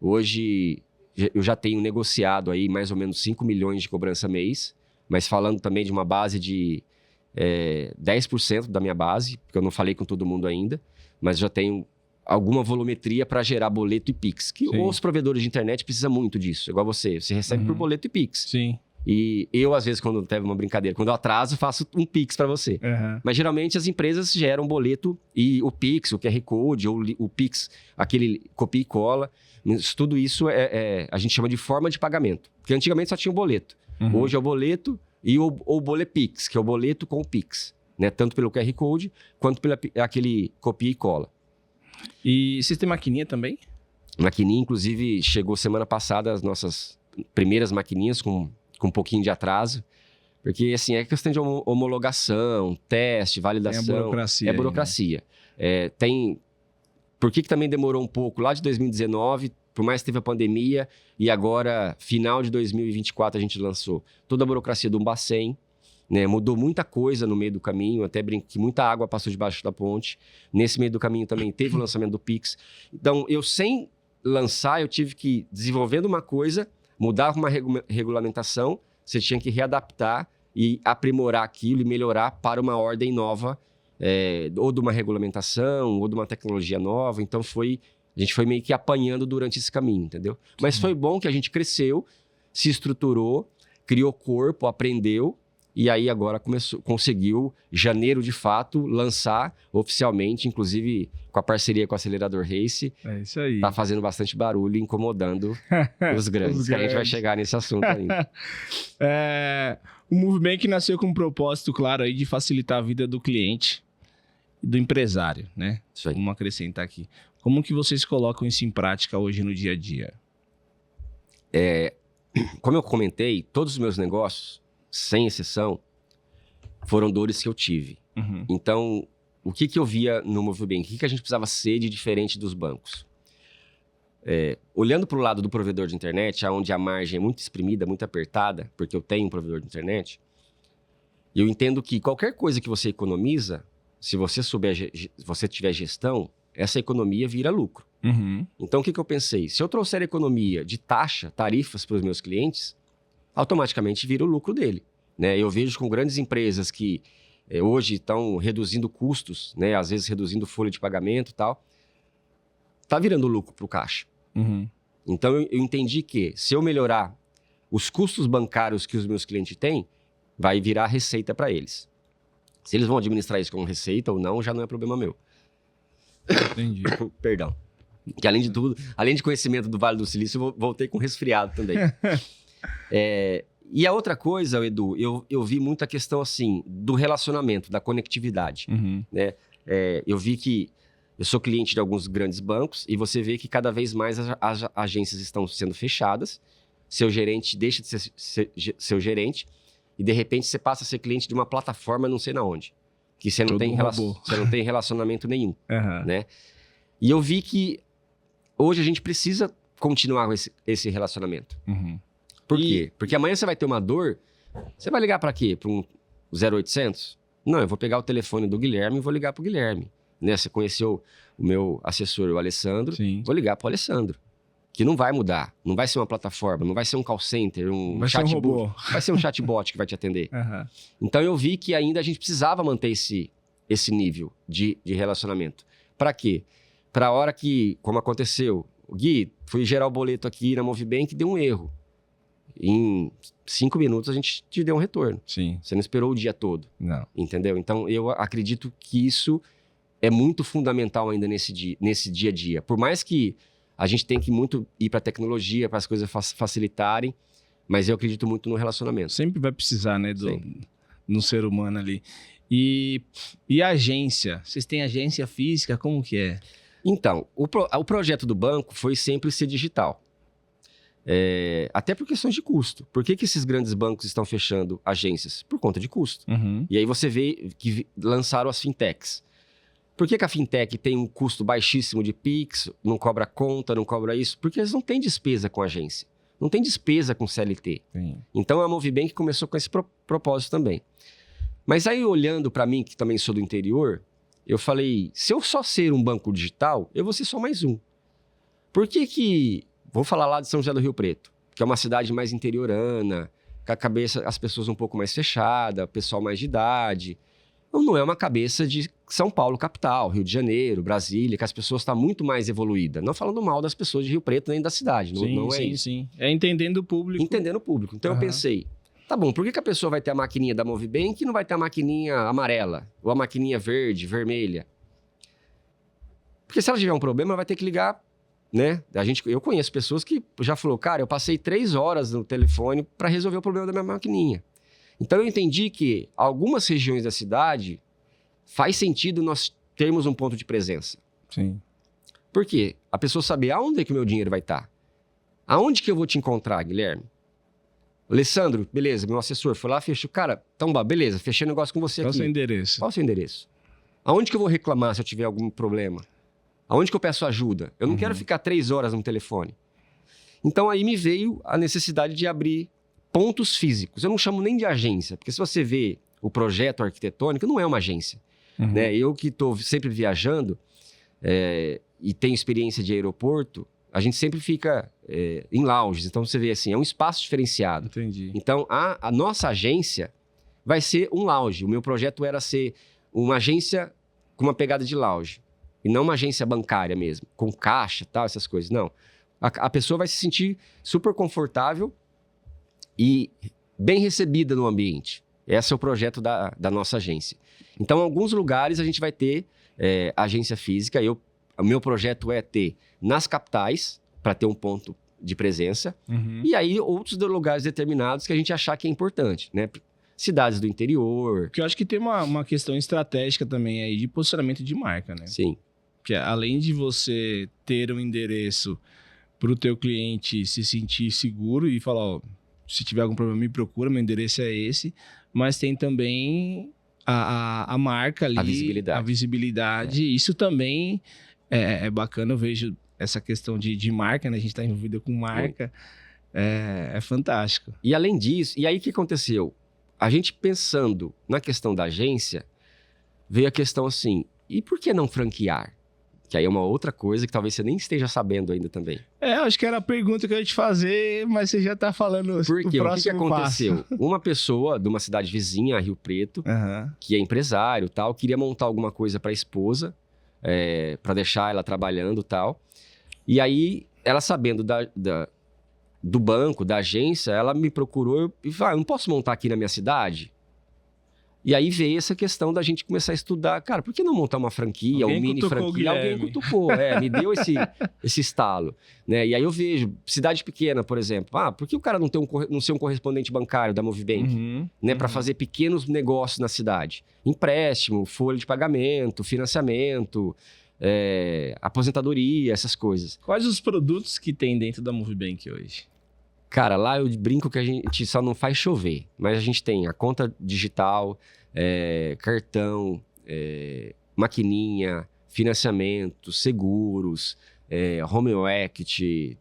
Hoje... Eu já tenho negociado aí mais ou menos 5 milhões de cobrança mês, mas falando também de uma base de 10% da minha base, porque eu não falei com todo mundo ainda, mas já tenho alguma volumetria para gerar boleto e Pix, que os provedores de internet precisam muito disso, igual você recebe por boleto e Pix. Sim. E eu, às vezes, quando teve uma brincadeira, quando eu atraso, faço um Pix para você. Mas, geralmente, as empresas geram boleto e o Pix, o QR Code, ou o Pix, aquele copia e cola. Tudo isso a gente chama de forma de pagamento. Porque antigamente só tinha o boleto. Hoje é o boleto e o Bolepix, que é o boleto com o Pix. Né? Tanto pelo QR Code, quanto pelo aquele copia e cola. E vocês têm maquininha também? Maquininha, inclusive, chegou semana passada as nossas primeiras maquininhas com um pouquinho de atraso, porque assim, é questão de homologação, teste, validação. É burocracia. É burocracia. Por que também demorou um pouco? Lá de 2019, por mais que teve a pandemia, e agora, final de 2024, a gente lançou toda a burocracia do Bacen, né? Mudou muita coisa no meio do caminho, até brinco que muita água passou debaixo da ponte. Nesse meio do caminho também teve o lançamento do Pix. Então, eu sem lançar, eu tive que, desenvolvendo uma coisa, mudar uma regulamentação, você tinha que readaptar e aprimorar aquilo e melhorar para uma ordem nova ou de uma regulamentação, ou de uma tecnologia nova. Então, a gente foi meio que apanhando durante esse caminho, entendeu? Mas foi bom que a gente cresceu, se estruturou, criou corpo, aprendeu, e aí agora conseguiu, janeiro de fato, lançar oficialmente, inclusive com a parceria com o Acelerador Race. É isso aí. Tá fazendo bastante barulho, incomodando os grandes, que a gente vai chegar nesse assunto ainda. O Movibank nasceu com um propósito claro aí de facilitar a vida do cliente e do empresário, né? Isso aí. Vamos acrescentar aqui. Como que vocês colocam isso em prática hoje no dia a dia? Como eu comentei, todos os meus negócios, sem exceção, foram dores que eu tive. Uhum. Então, o que eu via no Movibank? O que a gente precisava ser de diferente dos bancos? Olhando para o lado do provedor de internet, onde a margem é muito exprimida, muito apertada, porque eu tenho um provedor de internet, eu entendo que qualquer coisa que você economiza, se você você tiver gestão, essa economia vira lucro. Uhum. Então, o que eu pensei? Se eu trouxer economia de tarifas para os meus clientes, automaticamente vira o lucro dele, né? Eu vejo com grandes empresas que hoje estão reduzindo custos, né? Às vezes reduzindo folha de pagamento e tal, tá virando lucro para o caixa. Uhum. Então, eu entendi que se eu melhorar os custos bancários que os meus clientes têm, vai virar receita para eles. Se eles vão administrar isso como receita ou não, já não é problema meu. Entendi. Perdão. Que além de tudo, além de conhecimento do Vale do Silício, eu voltei com resfriado também. E a outra coisa, Edu, eu vi muita questão assim, do relacionamento, da conectividade. Uhum. Né? Eu vi que eu sou cliente de alguns grandes bancos e você vê que cada vez mais as agências estão sendo fechadas, seu gerente deixa de ser seu gerente e de repente você passa a ser cliente de uma plataforma não sei na onde, que você não, você não tem relacionamento nenhum. Uhum. Né? E eu vi que hoje a gente precisa continuar com esse relacionamento. Uhum. Por quê? Porque amanhã você vai ter uma dor, você vai ligar para quê? Para um 0800? Não, eu vou pegar o telefone do Guilherme e vou ligar para o Guilherme. Né? Você conheceu o meu assessor, o Alessandro, Sim. Vou ligar para o Alessandro. Que não vai mudar, não vai ser uma plataforma, não vai ser um call center, vai ser um robô. Vai ser um chatbot que vai te atender. Uhum. Então eu vi que ainda a gente precisava manter esse nível de relacionamento. Para quê? Para a hora que, como aconteceu, Gui, fui gerar o boleto aqui na Movibank e deu um erro. Em 5 minutos a gente te deu um retorno. Sim. Você não esperou o dia todo. Não. Entendeu? Então eu acredito que isso é muito fundamental ainda nesse dia a dia. Por mais que a gente tenha que muito ir para a tecnologia, para as coisas facilitarem, mas eu acredito muito no relacionamento. Sempre vai precisar, né, no ser humano ali. E a agência? Vocês têm agência física? Como que é? Então, o projeto do banco foi sempre ser digital. Até por questões de custo. Por que esses grandes bancos estão fechando agências? Por conta de custo. Uhum. E aí você vê que lançaram as fintechs. Por que a fintech tem um custo baixíssimo de Pix, não cobra conta, não cobra isso? Porque eles não têm despesa com agência. Não tem despesa com CLT. Sim. Então a Movibank começou com esse propósito também. Mas aí olhando para mim, que também sou do interior, eu falei, se eu só ser um banco digital, eu vou ser só mais um. Por que vou falar lá de São José do Rio Preto, que é uma cidade mais interiorana, com a cabeça, as pessoas um pouco mais fechada, pessoal mais de idade. Não é uma cabeça de São Paulo, capital, Rio de Janeiro, Brasília, que as pessoas estão muito mais evoluídas. Não falando mal das pessoas de Rio Preto nem da cidade, não é isso. Sim. É entendendo o público. Entendendo o público. Então eu pensei, tá bom, por que a pessoa vai ter a maquininha da Movibank e não vai ter a maquininha amarela? Ou a maquininha verde, vermelha? Porque se ela tiver um problema, ela vai ter que ligar, né? Eu conheço pessoas que já falou, cara, eu passei 3 horas no telefone para resolver o problema da minha maquininha. Então eu entendi que algumas regiões da cidade faz sentido nós termos um ponto de presença. Sim. Por quê? A pessoa saber aonde é que o meu dinheiro vai estar. Aonde que eu vou te encontrar, Guilherme? Alessandro, beleza, meu assessor foi lá, fechou. Cara, então, beleza, fechei negócio com você aqui. Qual o seu endereço? Qual o seu endereço? Aonde que eu vou reclamar se eu tiver algum problema? Aonde que eu peço ajuda? Eu não quero ficar 3 horas no telefone. Então aí me veio a necessidade de abrir pontos físicos. Eu não chamo nem de agência, porque se você vê o projeto arquitetônico, não é uma agência. Né? Eu que estou sempre viajando e tenho experiência de aeroporto, a gente sempre fica em lounges. Então você vê assim, é um espaço diferenciado. Entendi. Então a nossa agência vai ser um lounge. O meu projeto era ser uma agência com uma pegada de lounge. E não uma agência bancária mesmo, com caixa e tal, essas coisas. Não. A pessoa vai se sentir super confortável e bem recebida no ambiente. Esse é o projeto da nossa agência. Então, em alguns lugares a gente vai ter agência física. O meu projeto é ter nas capitais, para ter um ponto de presença. E aí, outros lugares determinados que a gente achar que é importante, né? Cidades do interior. Porque eu acho que tem uma questão estratégica também aí de posicionamento de marca, né? Sim. Que além de você ter um endereço para o teu cliente se sentir seguro e falar, ó, se tiver algum problema me procura, meu endereço é esse, mas tem também a marca ali, a visibilidade. Isso também é bacana, eu vejo essa questão de marca, né? A gente está envolvido com marca, é fantástico. E além disso, e aí o que aconteceu? A gente pensando na questão da agência, veio a questão assim, e por que não franquear? Que aí é uma outra coisa que talvez você nem esteja sabendo ainda também. Acho que era a pergunta que eu ia te fazer, mas você já está falando Por quê? O que aconteceu? Passo. Uma pessoa de uma cidade vizinha, Rio Preto, que é empresário e tal, queria montar alguma coisa para a esposa, para deixar ela trabalhando e tal. E aí, ela sabendo do banco, da agência, ela me procurou e falou, não posso montar aqui na minha cidade? E aí veio essa questão da gente começar a estudar, cara, por que não montar uma franquia, ou mini franquia? Alguém cutucou, me deu esse estalo, né? E aí eu vejo, cidade pequena, por exemplo, por que o cara não ser um correspondente bancário da Movibank, né? Para fazer pequenos negócios na cidade? Empréstimo, folha de pagamento, financiamento, aposentadoria, essas coisas. Quais os produtos que tem dentro da Movibank hoje? Cara, lá eu brinco que a gente só não faz chover, mas a gente tem a conta digital, cartão, maquininha, financiamento, seguros, home equity,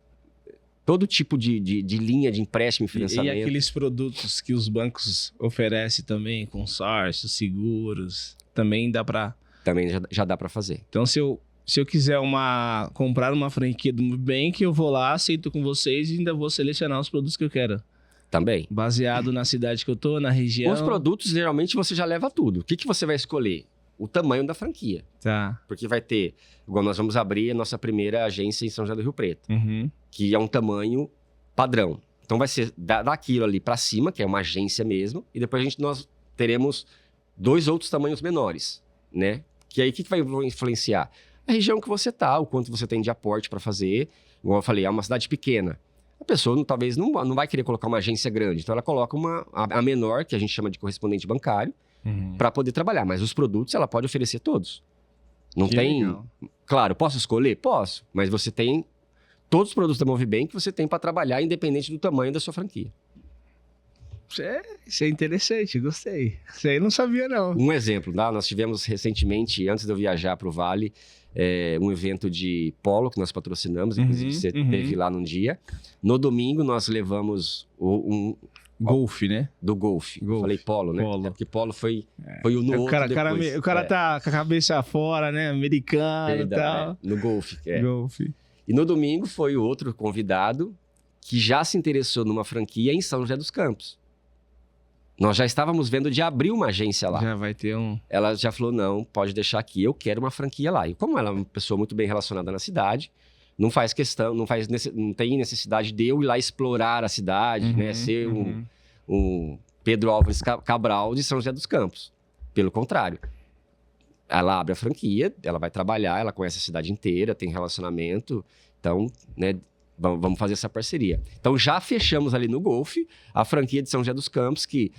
todo tipo de linha de empréstimo e financiamento. E aqueles produtos que os bancos oferecem também, consórcios, seguros, também dá para... Também já dá para fazer. Então, se eu quiser comprar uma franquia do Movibank, eu vou lá, aceito com vocês e ainda vou selecionar os produtos que eu quero. Também. Baseado na cidade que eu tô, na região. Os produtos, geralmente, você já leva tudo. O que você vai escolher? O tamanho da franquia. Tá. Porque vai ter... Igual nós vamos abrir a nossa primeira agência em São José do Rio Preto. Que é um tamanho padrão. Então, vai ser daquilo ali para cima, que é uma agência mesmo. E depois nós teremos 2 outros tamanhos menores, né? Que aí, o que vai influenciar? A região que você tá, o quanto você tem de aporte para fazer. Igual eu falei, é uma cidade pequena. A pessoa talvez não vai querer colocar uma agência grande. Então, ela coloca a menor, que a gente chama de correspondente bancário, para poder trabalhar. Mas os produtos, ela pode oferecer todos. Não que tem... Legal. Claro, posso escolher? Posso. Mas você tem todos os produtos da Movibank que você tem para trabalhar, independente do tamanho da sua franquia. Isso é interessante, gostei. Isso aí eu não sabia, não. Um exemplo, nós tivemos recentemente, antes de eu viajar para o Vale, um evento de polo que nós patrocinamos, inclusive você esteve lá num dia. No domingo, nós levamos Golfe, né? Do golfe. Falei polo, né? Polo. Porque polo foi o no outro depois. O cara tá com a cabeça fora, né? Americano e tal. No golfe. Golfe. E no domingo foi outro convidado que já se interessou numa franquia em São José dos Campos. Nós já estávamos vendo de abrir uma agência lá. Já vai ter Ela já falou, não, pode deixar aqui, eu quero uma franquia lá. E como ela é uma pessoa muito bem relacionada na cidade, não faz questão, não tem necessidade de eu ir lá explorar a cidade, né? Ser um Pedro Álvares Cabral de São José dos Campos. Pelo contrário. Ela abre a franquia, ela vai trabalhar, ela conhece a cidade inteira, tem relacionamento. Então, né, vamos fazer essa parceria. Então, já fechamos ali no Golfe a franquia de São José dos Campos, que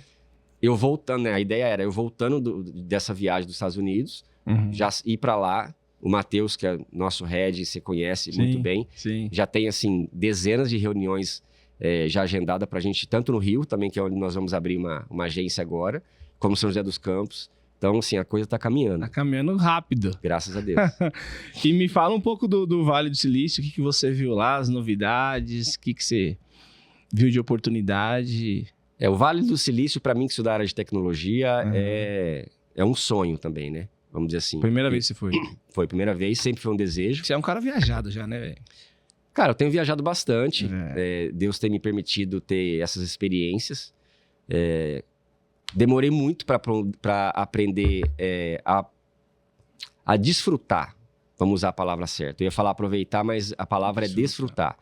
eu voltando, né? A ideia era eu voltando dessa viagem dos Estados Unidos, já ir para lá. O Matheus, que é nosso head, você conhece muito bem. Sim. Já tem, assim, dezenas de reuniões já agendadas para a gente, tanto no Rio, também, que é onde nós vamos abrir uma agência agora, como São José dos Campos. Então, assim, a coisa está caminhando. Está caminhando rápido. Graças a Deus. E me fala um pouco do Vale do Silício, o que você viu lá, as novidades, o que você viu de oportunidade. O Vale do Silício, para mim, que sou da área de tecnologia, é um sonho também, né? Vamos dizer assim. Primeira vez que você foi? Foi a primeira vez, sempre foi um desejo. Você é um cara viajado já, né, velho? Cara, eu tenho viajado bastante. Deus tem me permitido ter essas experiências. demorei muito para aprender a desfrutar. Vamos usar a palavra certa. Eu ia falar aproveitar, mas a palavra é desfrutar.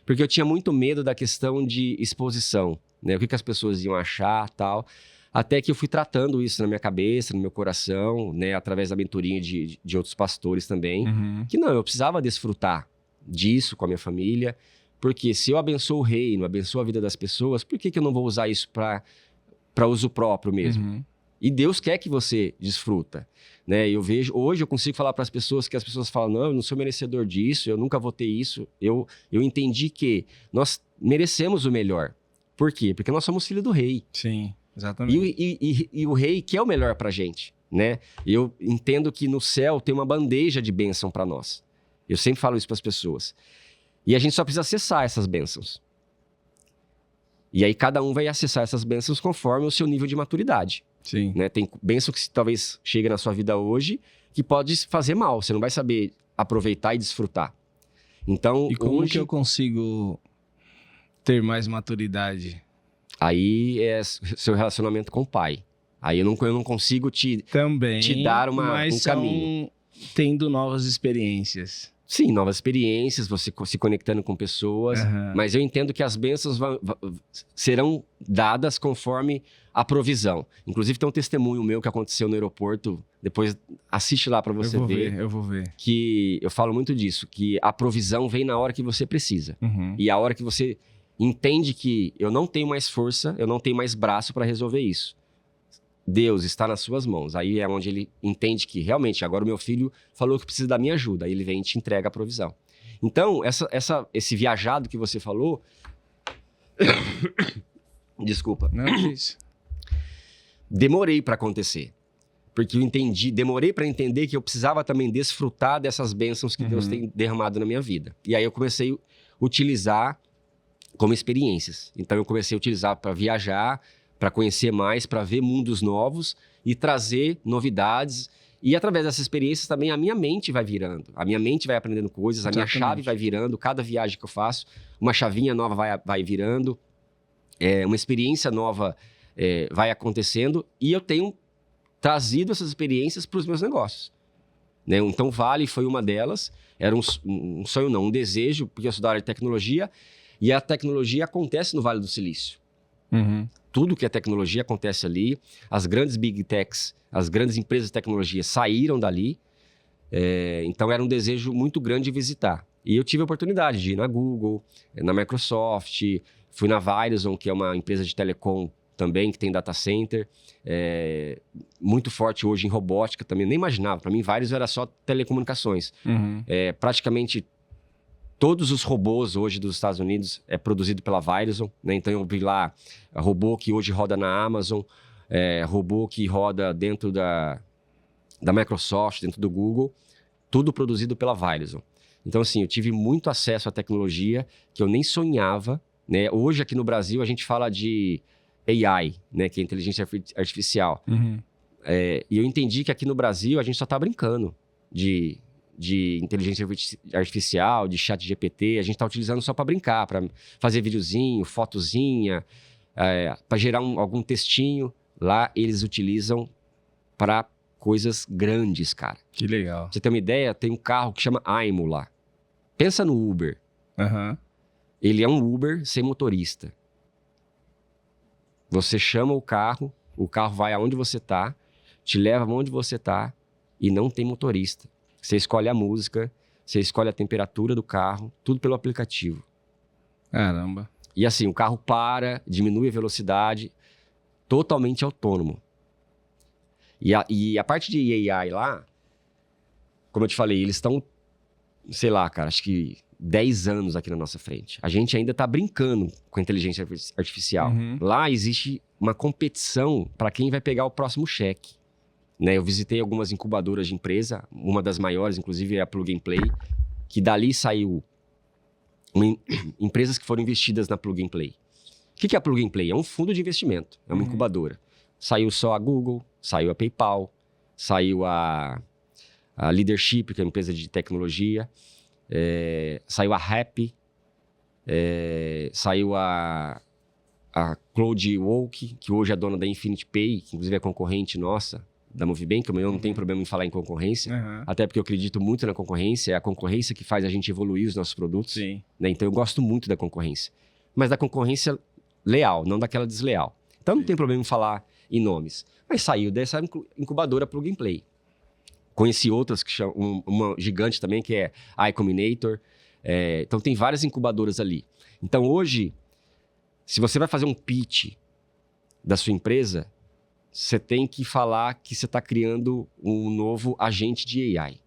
Porque eu tinha muito medo da questão de exposição, né? O que as pessoas iam achar, tal. Até que eu fui tratando isso na minha cabeça, no meu coração, né? Através da mentoria de outros pastores também. Que não, eu precisava desfrutar disso com a minha família. Porque se eu abençoo o reino, abençoo a vida das pessoas, por que eu não vou usar isso para uso próprio mesmo? E Deus quer que você desfruta, né? Eu vejo, hoje eu consigo falar para as pessoas que as pessoas falam, não, eu não sou merecedor disso, eu nunca vou ter isso. Eu entendi que nós merecemos o melhor. Por quê? Porque nós somos filhos do rei. Sim, exatamente. E o rei quer o melhor pra gente, né? Eu entendo que no céu tem uma bandeja de bênção para nós. Eu sempre falo isso para as pessoas. E a gente só precisa acessar essas bênçãos. E aí cada um vai acessar essas bênçãos conforme o seu nível de maturidade. Sim. Né? Tem bênção que talvez chegue na sua vida hoje que pode fazer mal. Você não vai saber aproveitar e desfrutar. Então, e como hoje, que eu consigo ter mais maturidade? Aí é seu relacionamento com o pai. Aí eu não consigo te dar um caminho. Tendo novas experiências. Sim, novas experiências, você se conectando com pessoas. Mas eu entendo que as bênçãos serão dadas conforme a provisão. Inclusive tem um testemunho meu que aconteceu no aeroporto. Depois assiste lá para você ver. Eu vou ver. Que eu falo muito disso, que a provisão vem na hora que você precisa. E a hora que você entende que eu não tenho mais força, eu não tenho mais braço para resolver isso. Deus está nas suas mãos. Aí é onde ele entende que realmente agora o meu filho falou que precisa da minha ajuda. Aí ele vem e te entrega a provisão. Então, esse viajado que você falou... Desculpa. Não é isso. Demorei para acontecer. Porque eu demorei para entender que eu precisava também desfrutar dessas bênçãos que Deus tem derramado na minha vida. E aí eu comecei a utilizar como experiências. Então eu comecei a utilizar para viajar, para conhecer mais, para ver mundos novos e trazer novidades. E através dessas experiências também a minha mente vai virando. A minha mente vai aprendendo coisas, a minha chave vai virando. Cada viagem que eu faço, uma chavinha nova vai virando. Uma experiência nova vai acontecendo. E eu tenho trazido essas experiências para os meus negócios. Né? Então, Vale foi uma delas. Era um sonho, não, um desejo, porque eu sou da área de tecnologia. E a tecnologia acontece no Vale do Silício. Tudo que é tecnologia acontece ali. As grandes big techs, as grandes empresas de tecnologia saíram dali. Então, era um desejo muito grande de visitar. E eu tive a oportunidade de ir na Google, na Microsoft, fui na Verizon, que é uma empresa de telecom também, que tem data center. Muito forte hoje em robótica também. Nem imaginava. Para mim, Verizon era só telecomunicações. Praticamente todos os robôs hoje dos Estados Unidos é produzido pela Verizon, né? Então eu vi lá robô que hoje roda na Amazon, robô que roda dentro da Microsoft, dentro do Google, tudo produzido pela Verizon. Então assim, eu tive muito acesso à tecnologia que eu nem sonhava, né? Hoje aqui no Brasil a gente fala de AI, né? Que é inteligência artificial. E eu entendi que aqui no Brasil a gente só está brincando de inteligência artificial, de chat GPT, a gente está utilizando só para brincar, para fazer videozinho, fotozinha, para gerar algum textinho. Lá eles utilizam para coisas grandes, cara. Que legal. Pra você ter uma ideia, tem um carro que chama Aimo lá. Pensa no Uber. Ele é um Uber sem motorista. Você chama o carro vai aonde você está, te leva aonde você está e não tem motorista. Você escolhe a música, você escolhe a temperatura do carro, tudo pelo aplicativo. Caramba. E assim, o carro para, diminui a velocidade, totalmente autônomo. E a parte de AI lá, como eu te falei, eles estão, sei lá, cara, acho que 10 anos aqui na nossa frente. A gente ainda está brincando com a inteligência artificial. Lá existe uma competição para quem vai pegar o próximo cheque. Né, eu visitei algumas incubadoras de empresa, uma das maiores, inclusive, é a Plug and Play, que dali saiu empresas que foram investidas na Plug and Play. O que é a Plug and Play? É um fundo de investimento, é uma incubadora. Saiu só a Google, saiu a PayPal, saiu a Leadership, que é uma empresa de tecnologia, saiu a Rappi, saiu a CloudWalk, que hoje é dona da Infinity Pay, que inclusive é concorrente nossa, da Movibank, eu não tenho problema em falar em concorrência, até porque eu acredito muito na concorrência, é a concorrência que faz a gente evoluir os nossos produtos. Sim. Né? Então eu gosto muito da concorrência, mas da concorrência leal, não daquela desleal. Então não tem problema em falar em nomes. Mas saiu dessa incubadora Plug and Play. Conheci outras, que chamam, uma gigante também, que é a iCombinator. Então tem várias incubadoras ali. Então hoje, se você vai fazer um pitch da sua empresa, você tem que falar que você está criando um novo agente de AI.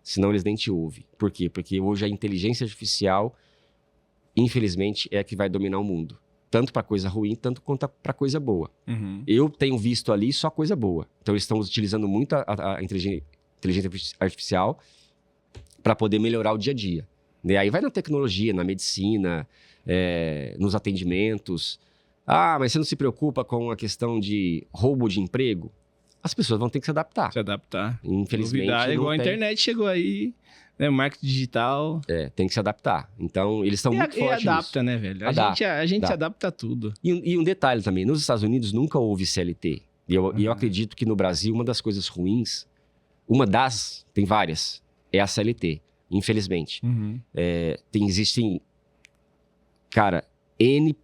Senão eles nem te ouvem. Por quê? Porque hoje a inteligência artificial, infelizmente, é a que vai dominar o mundo. Tanto para coisa ruim, tanto quanto para coisa boa. Eu tenho visto ali só coisa boa. Então eles estão utilizando muito a inteligência artificial para poder melhorar o dia a dia. E aí vai na tecnologia, na medicina, nos atendimentos. Ah, mas você não se preocupa com a questão de roubo de emprego? As pessoas vão ter que se adaptar. Se adaptar. Infelizmente, Novidade, igual a internet chegou aí, né? Marketing digital. Tem que se adaptar. Então, eles estão muito fortes E adapta, nisso. né, velho? A gente se adapta a tudo. E um detalhe também, nos Estados Unidos nunca houve CLT. E eu acredito que no Brasil, uma das coisas ruins, tem várias, é a CLT, infelizmente. Existem, cara, N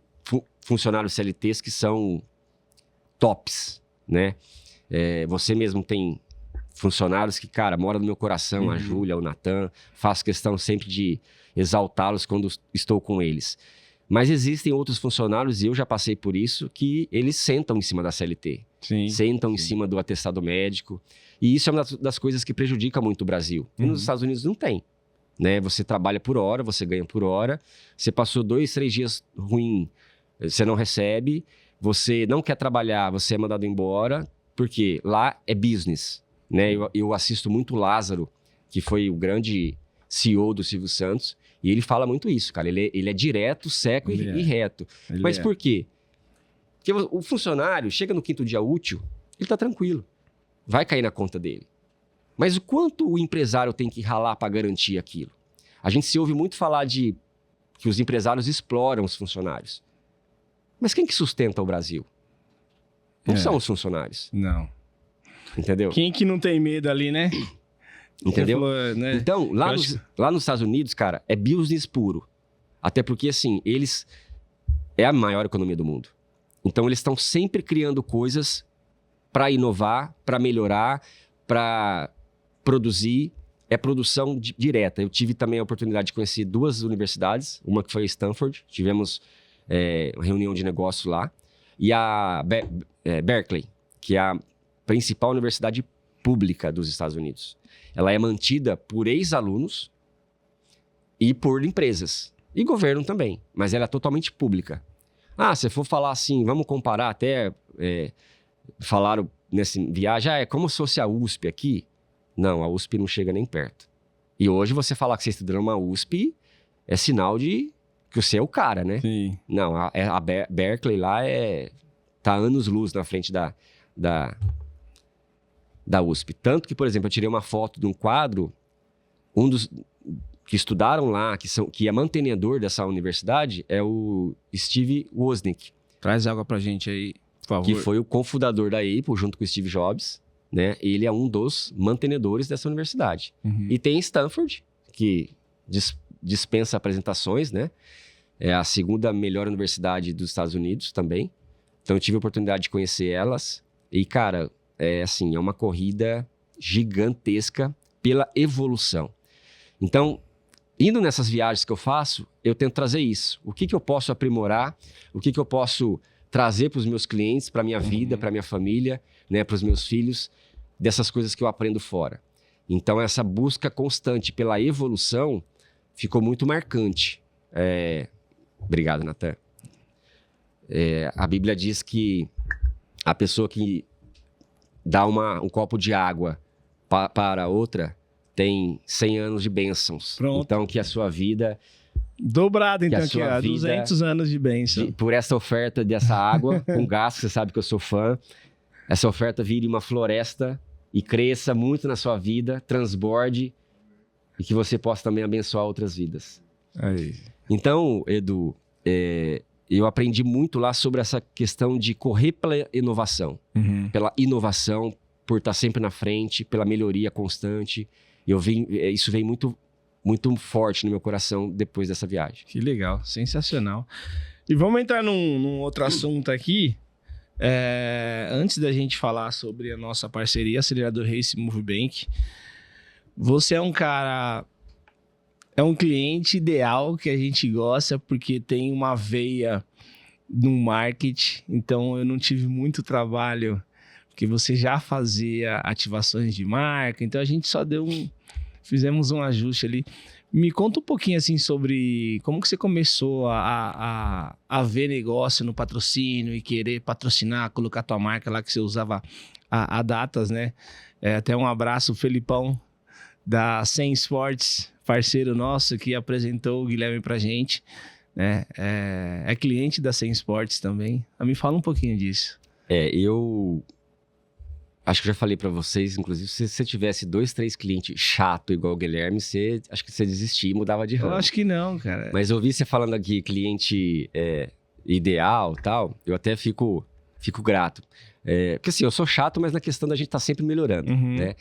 funcionários CLTs que são tops, né? Você mesmo tem funcionários que, cara, moram no meu coração, a Júlia, o Natan, faço questão sempre de exaltá-los quando estou com eles. Mas existem outros funcionários, e eu já passei por isso, que eles sentam em cima da CLT. Sentam em cima do atestado médico. E isso é uma das coisas que prejudica muito o Brasil. E nos Estados Unidos não tem. Né? Você trabalha por hora, você ganha por hora. Você passou 2, 3 dias ruim, você não recebe. Você não quer trabalhar, você é mandado embora. Porque lá é business. Né? Eu assisto muito o Lázaro, que foi o grande CEO do Silvio Santos. E ele fala muito isso, cara. Ele é direto, seco e reto. Mas por quê? Porque o funcionário chega no 5º dia útil, ele tá tranquilo. Vai cair na conta dele. Mas o quanto o empresário tem que ralar para garantir aquilo? A gente se ouve muito falar que os empresários exploram os funcionários. Mas quem que sustenta o Brasil? Não são os funcionários. Não. Entendeu? Quem que não tem medo ali, né? Entendeu? Falou, né? Então, lá nos Estados Unidos, cara, é business puro. Até porque, assim, eles... É a maior economia do mundo. Então, eles estão sempre criando coisas para inovar, para melhorar, para produzir. É produção direta. Eu tive também a oportunidade de conhecer 2 universidades. Uma que foi Stanford. Tivemos uma reunião de negócio lá. E a Berkeley, que é a principal universidade pública dos Estados Unidos. Ela é mantida por ex-alunos e por empresas. E governo também. Mas ela é totalmente pública. Se for falar assim, vamos comparar até... falaram nessa viagem, é como se fosse a USP aqui. Não, a USP não chega nem perto. E hoje você falar que você está estudando uma USP é sinal de que você é o cara, né? Sim. Não, a Berkeley lá tá anos-luz na frente da USP. Tanto que, por exemplo, eu tirei uma foto de um quadro, um dos que estudaram lá, que é mantenedor dessa universidade, é o Steve Wozniak. Traz água pra gente aí, por favor. Que foi o cofundador da Apple, junto com o Steve Jobs, né? Ele é um dos mantenedores dessa universidade. E tem Stanford, que dispensa apresentações, né? É a 2ª melhor universidade dos Estados Unidos também. Então eu tive a oportunidade de conhecer elas. E, cara, é uma corrida gigantesca pela evolução. Então, indo nessas viagens que eu faço, eu tento trazer isso. O que eu posso aprimorar? O que eu posso trazer para os meus clientes, para a minha vida, para a minha família, né, para os meus filhos, dessas coisas que eu aprendo fora. Então, essa busca constante pela evolução ficou muito marcante. Obrigado, Natan. A Bíblia diz que a pessoa que dá um copo de água para outra tem 100 anos de bênçãos. Pronto. Então, que a sua vida... Dobrado, então, que aqui, 200 anos de bênção. Por essa oferta dessa água, com gás, você sabe que eu sou fã, essa oferta vire uma floresta e cresça muito na sua vida, transborde, e que você possa também abençoar outras vidas. Aí. Então, Edu, eu aprendi muito lá sobre essa questão de correr pela inovação. Pela inovação, por estar sempre na frente, pela melhoria constante. Isso veio muito, muito forte no meu coração depois dessa viagem. Que legal, sensacional. E vamos entrar num outro assunto aqui. Antes da gente falar sobre a nossa parceria, Acelerador Race Movebank, você é um cara... É um cliente ideal que a gente gosta porque tem uma veia no marketing. Então, eu não tive muito trabalho porque você já fazia ativações de marca. Então, a gente só fizemos um ajuste ali. Me conta um pouquinho assim sobre como que você começou a ver negócio no patrocínio e querer patrocinar, colocar tua marca lá que você usava a Datas, né? Até um abraço, Felipão, da 100 Sports, parceiro nosso que apresentou o Guilherme pra gente, né? É cliente da 100 Sports também. Me fala um pouquinho disso. Eu acho que eu já falei pra vocês, inclusive, se você tivesse 2, 3 clientes chato igual o Guilherme, acho que você desistia e mudava de ramo. Eu acho que não, cara. Mas eu ouvi você falando aqui, cliente ideal e tal, eu até fico grato. Porque assim, eu sou chato, mas na questão da gente estar sempre melhorando, né?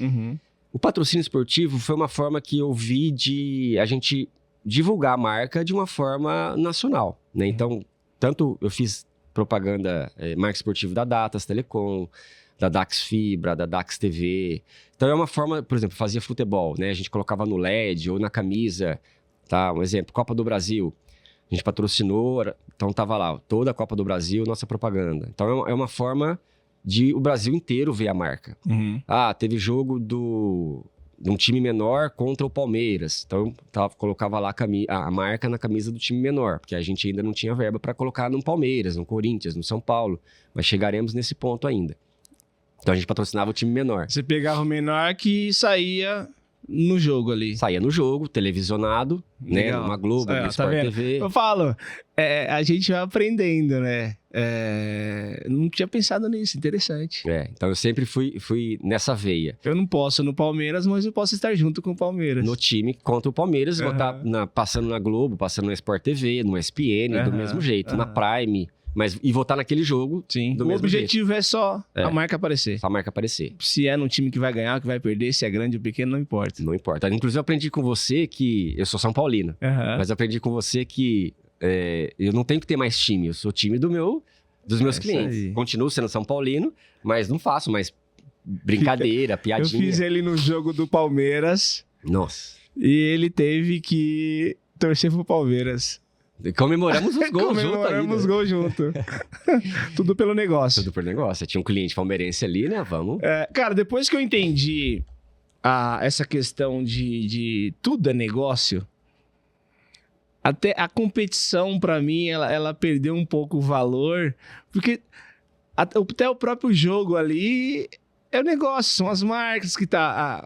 O patrocínio esportivo foi uma forma que eu vi de a gente divulgar a marca de uma forma nacional, né? Então, tanto eu fiz propaganda, marca esportiva da Datas Telecom, da Dax Fibra, da Dax TV. Então, é uma forma, por exemplo, fazia futebol, né? A gente colocava no LED ou na camisa, tá? Um exemplo, Copa do Brasil. A gente patrocinou, então tava lá, toda a Copa do Brasil, nossa propaganda. Então, é uma forma de o Brasil inteiro ver a marca. Teve jogo de um time menor contra o Palmeiras. Então, colocava lá a marca na camisa do time menor, porque a gente ainda não tinha verba para colocar no Palmeiras, no Corinthians, no São Paulo. Mas chegaremos nesse ponto ainda. Então, a gente patrocinava o time menor. Você pegava o menor que saía no jogo ali. Saía no jogo, televisionado, né? Numa Globo, no Sport TV. Eu falo, a gente vai aprendendo, né? Não tinha pensado nisso, interessante. Então eu sempre fui nessa veia. Eu não posso no Palmeiras, mas eu posso estar junto com o Palmeiras. No time contra o Palmeiras, vou estar passando na Globo, passando no Sport TV, no ESPN, do mesmo jeito, na Prime. E votar naquele jogo. Sim. Do o mesmo objetivo jeito. é só a marca aparecer. Só a marca aparecer. Se é num time que vai ganhar, que vai perder, se é grande ou pequeno, não importa. Não importa. Inclusive, eu aprendi com você que... Eu sou São Paulino. Mas eu aprendi com você que eu não tenho que ter mais time. Eu sou time dos meus clientes. Continuo sendo São Paulino, mas não faço mais brincadeira, piadinha. Eu fiz ele no jogo do Palmeiras. Nossa. E ele teve que torcer pro Palmeiras. Comemoramos os gols junto. Comemoramos os gols junto. Tudo pelo negócio. Tudo por negócio. Tinha um cliente palmeirense ali, né? Vamos. Cara, depois que eu entendi essa questão de tudo é negócio, até a competição, pra mim, ela perdeu um pouco o valor, porque até o próprio jogo ali é o negócio, são as marcas que tá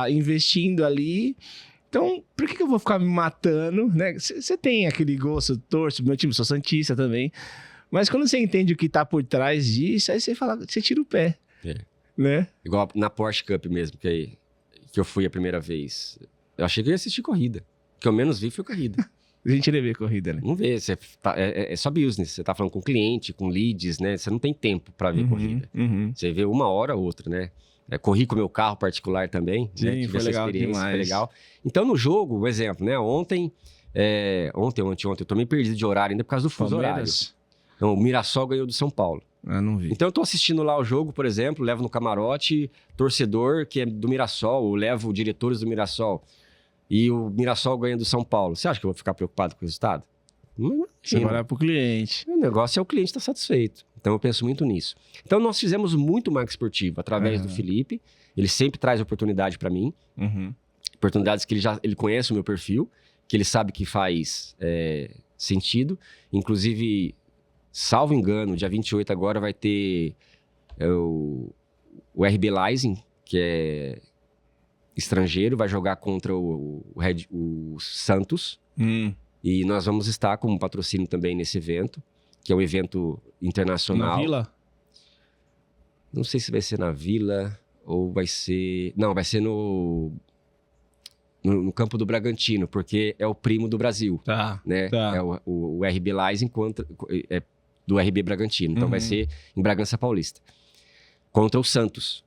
investindo ali. Então, por que eu vou ficar me matando, né? Você tem aquele gosto, torço, meu time, sou santista também. Mas quando você entende o que tá por trás disso, aí você tira o pé, né? Igual na Porsche Cup mesmo, que eu fui a primeira vez. Eu achei que eu ia assistir corrida. O que eu menos vi foi corrida. A gente não vê corrida, né? Não vê, é só business. Você tá falando com cliente, com leads, né? Você não tem tempo pra ver corrida. Você vê uma hora ou outra, né? Corri com o meu carro particular também. Sim, né? foi legal demais. Foi legal. Então, no jogo, um exemplo, né? Ontem, eu tô meio perdido de horário ainda por causa do fuso horário. Então, o Mirassol ganhou do São Paulo. Não vi. Então, eu tô assistindo lá o jogo, por exemplo, levo no camarote, torcedor que é do Mirassol, ou levo diretores do Mirassol, e o Mirassol ganha do São Paulo. Você acha que eu vou ficar preocupado com o resultado? Não. Você vai olhar pro cliente. O negócio é o cliente estar satisfeito. Então, eu penso muito nisso. Então, nós fizemos muito marketing esportivo através do Felipe. Ele sempre traz oportunidade para mim. Oportunidades que ele conhece o meu perfil, que ele sabe que faz sentido. Inclusive, salvo engano, dia 28 agora vai ter o RB Leipzig, que é estrangeiro, vai jogar contra o Santos. E nós vamos estar como patrocínio também nesse evento, que é um evento internacional. Na Vila? Não sei se vai ser na Vila ou vai ser... Não, vai ser no no campo do Bragantino, porque é o primo do Brasil, Tá. né? Tá. É o RB Leipzig do RB Bragantino. Então vai ser em Bragança Paulista. Contra o Santos.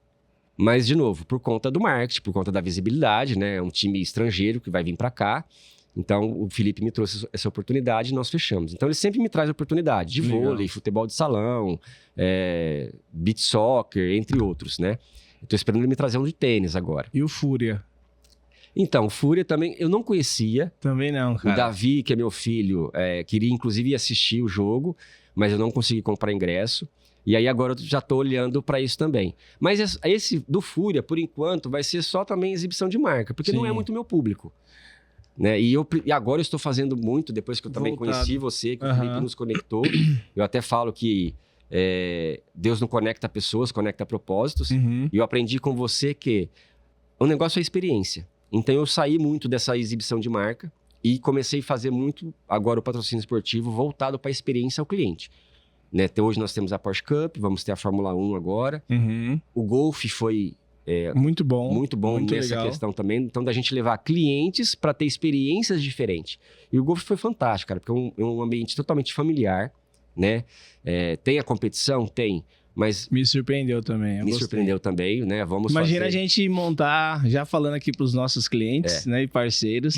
Mas, de novo, por conta do marketing, por conta da visibilidade, né? É um time estrangeiro que vai vir para cá. Então, o Felipe me trouxe essa oportunidade e nós fechamos. Então, ele sempre me traz oportunidade de vôlei, futebol de salão, beach soccer, entre outros, né? Eu tô esperando ele me trazer um de tênis agora. E o Fúria? Então, o Fúria também, eu não conhecia. Também não, cara. O Davi, que é meu filho, queria inclusive assistir o jogo, mas eu não consegui comprar ingresso. E aí agora eu já tô olhando para isso também. Mas esse do Fúria, por enquanto, vai ser só também exibição de marca, porque não é muito meu público. Né? E agora eu estou fazendo muito, depois que eu também conheci você, que o Felipe nos conectou. Eu até falo que Deus não conecta pessoas, conecta propósitos. E eu aprendi com você que o negócio é experiência. Então eu saí muito dessa exibição de marca e comecei a fazer muito agora o patrocínio esportivo voltado para a experiência ao cliente. Né? Até hoje nós temos a Porsche Cup, vamos ter a Fórmula 1 agora. O Golfe foi muito bom nessa legal. questão também. Então, da gente levar clientes para ter experiências diferentes. E o Golfe foi fantástico, cara, porque é um ambiente totalmente familiar, né? Tem a competição? Tem. Mas me surpreendeu também. Surpreendeu também, né? Imagina a gente montar, já falando aqui para os nossos clientes, né, e parceiros,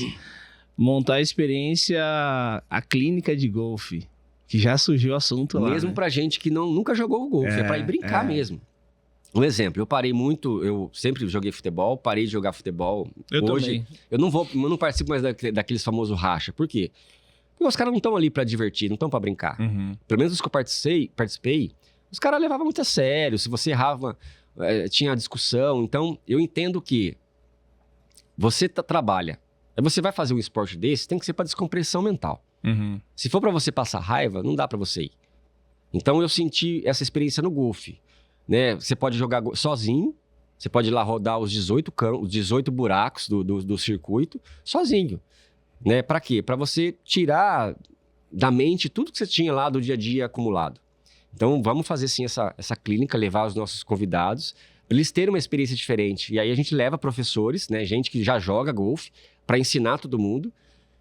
montar a experiência, a clínica de golfe. Que já surgiu o assunto lá. Mesmo pra gente que nunca jogou o golfe, é pra ir brincar mesmo. Um exemplo, eu parei muito, eu sempre joguei futebol, parei de jogar futebol. Hoje, também. Eu não participo mais daqueles famosos racha. Por quê? Porque os caras não estão ali pra divertir, não estão pra brincar. Pelo menos os que eu participei, os caras levavam muito a sério. Se você errava, tinha discussão. Então, eu entendo que você trabalha, aí você vai fazer um esporte desse, tem que ser pra descompressão mental. Se for pra você passar raiva, não dá pra você ir. Então eu senti essa experiência no golfe, né? Você pode jogar sozinho, você pode ir lá rodar os 18 buracos do circuito sozinho, né? Pra quê? Pra você tirar da mente tudo que você tinha lá do dia a dia acumulado. Então vamos fazer sim essa clínica, levar os nossos convidados, pra eles terem uma experiência diferente. E aí a gente leva professores, né? Gente que já joga golfe, pra ensinar todo mundo.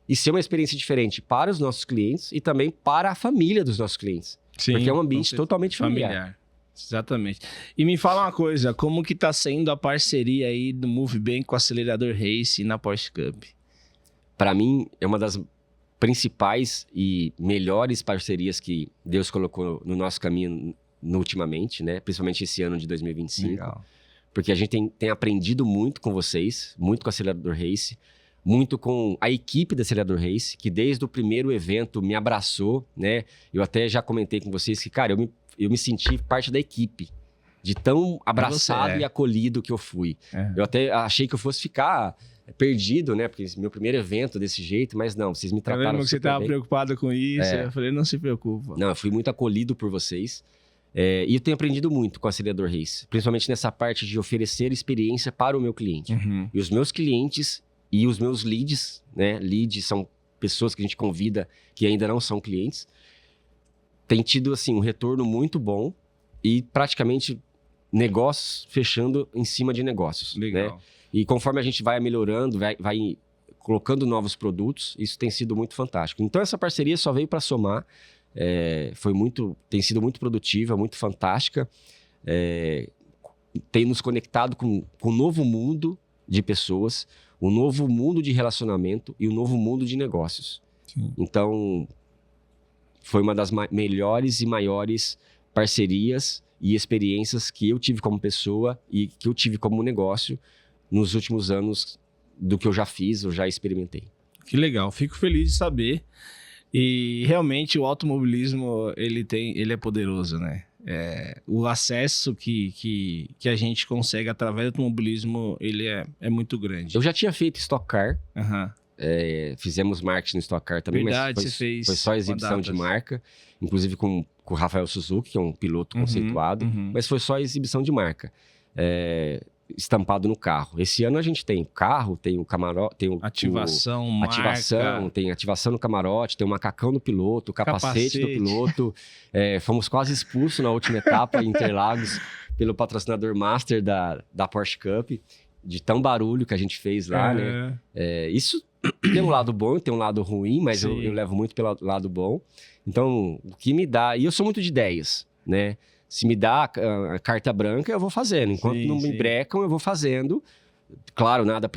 E ser uma experiência diferente para os nossos clientes e também para a família dos nossos clientes. Sim, porque é um ambiente totalmente familiar. Exatamente. E me fala uma coisa, como que tá sendo a parceria aí do Movebank com o Acelerador Race na Porsche Cup? Para mim, é uma das principais e melhores parcerias que Deus colocou no nosso caminho ultimamente, né? Principalmente esse ano de 2025. Legal. Porque a gente tem aprendido muito com vocês, muito com o Acelerador Race, muito com a equipe da Acelerador Race, que desde o primeiro evento me abraçou, né? Eu até já comentei com vocês que, cara, eu me senti parte da equipe, de tão abraçado e acolhido que eu fui. Eu até achei que eu fosse ficar perdido, né? Porque meu primeiro evento desse jeito, mas não, vocês me trataram super bem. Eu lembro que você estava preocupado com isso, eu falei, não se preocupa. Não, eu fui muito acolhido por vocês. E eu tenho aprendido muito com a Acelerador Race, principalmente nessa parte de oferecer experiência para o meu cliente. E os meus clientes e os meus leads, né? Leads são pessoas que a gente convida que ainda não são clientes. Tem tido, assim, um retorno muito bom e praticamente negócios fechando em cima de negócios. Legal. Né? E conforme a gente vai melhorando, vai colocando novos produtos, isso tem sido muito fantástico. Então, essa parceria só veio para somar. Tem sido muito produtiva, muito fantástica. Tem nos conectado com um novo mundo de pessoas, um novo mundo de relacionamento e um novo mundo de negócios. Sim. Então, foi uma das melhores e maiores parcerias e experiências que eu tive como pessoa e que eu tive como negócio nos últimos anos do que eu já fiz, eu já experimentei. Que legal, fico feliz de saber. E realmente o automobilismo, ele é poderoso, né? O acesso que a gente consegue através do automobilismo, ele é muito grande. Eu já tinha feito Stock Car, fizemos marketing no Stock Car também, verdade, mas foi só exibição de marca, inclusive com o Rafael Suzuki, que é um piloto conceituado, mas foi só exibição de marca, estampado no carro. Esse ano a gente tem carro, tem o camarote, tem ativação, tem ativação no camarote, tem o macacão do piloto, o capacete do piloto. Fomos quase expulsos na última etapa em Interlagos pelo patrocinador master da Porsche Cup. de tão barulho que a gente fez lá, né? Isso tem um lado bom e tem um lado ruim, mas eu levo muito pelo lado bom. Então, o que me dá... E eu sou muito de ideias, né? Se me dá a carta branca, eu vou fazendo. Enquanto não me brecam, eu vou fazendo. Claro, nada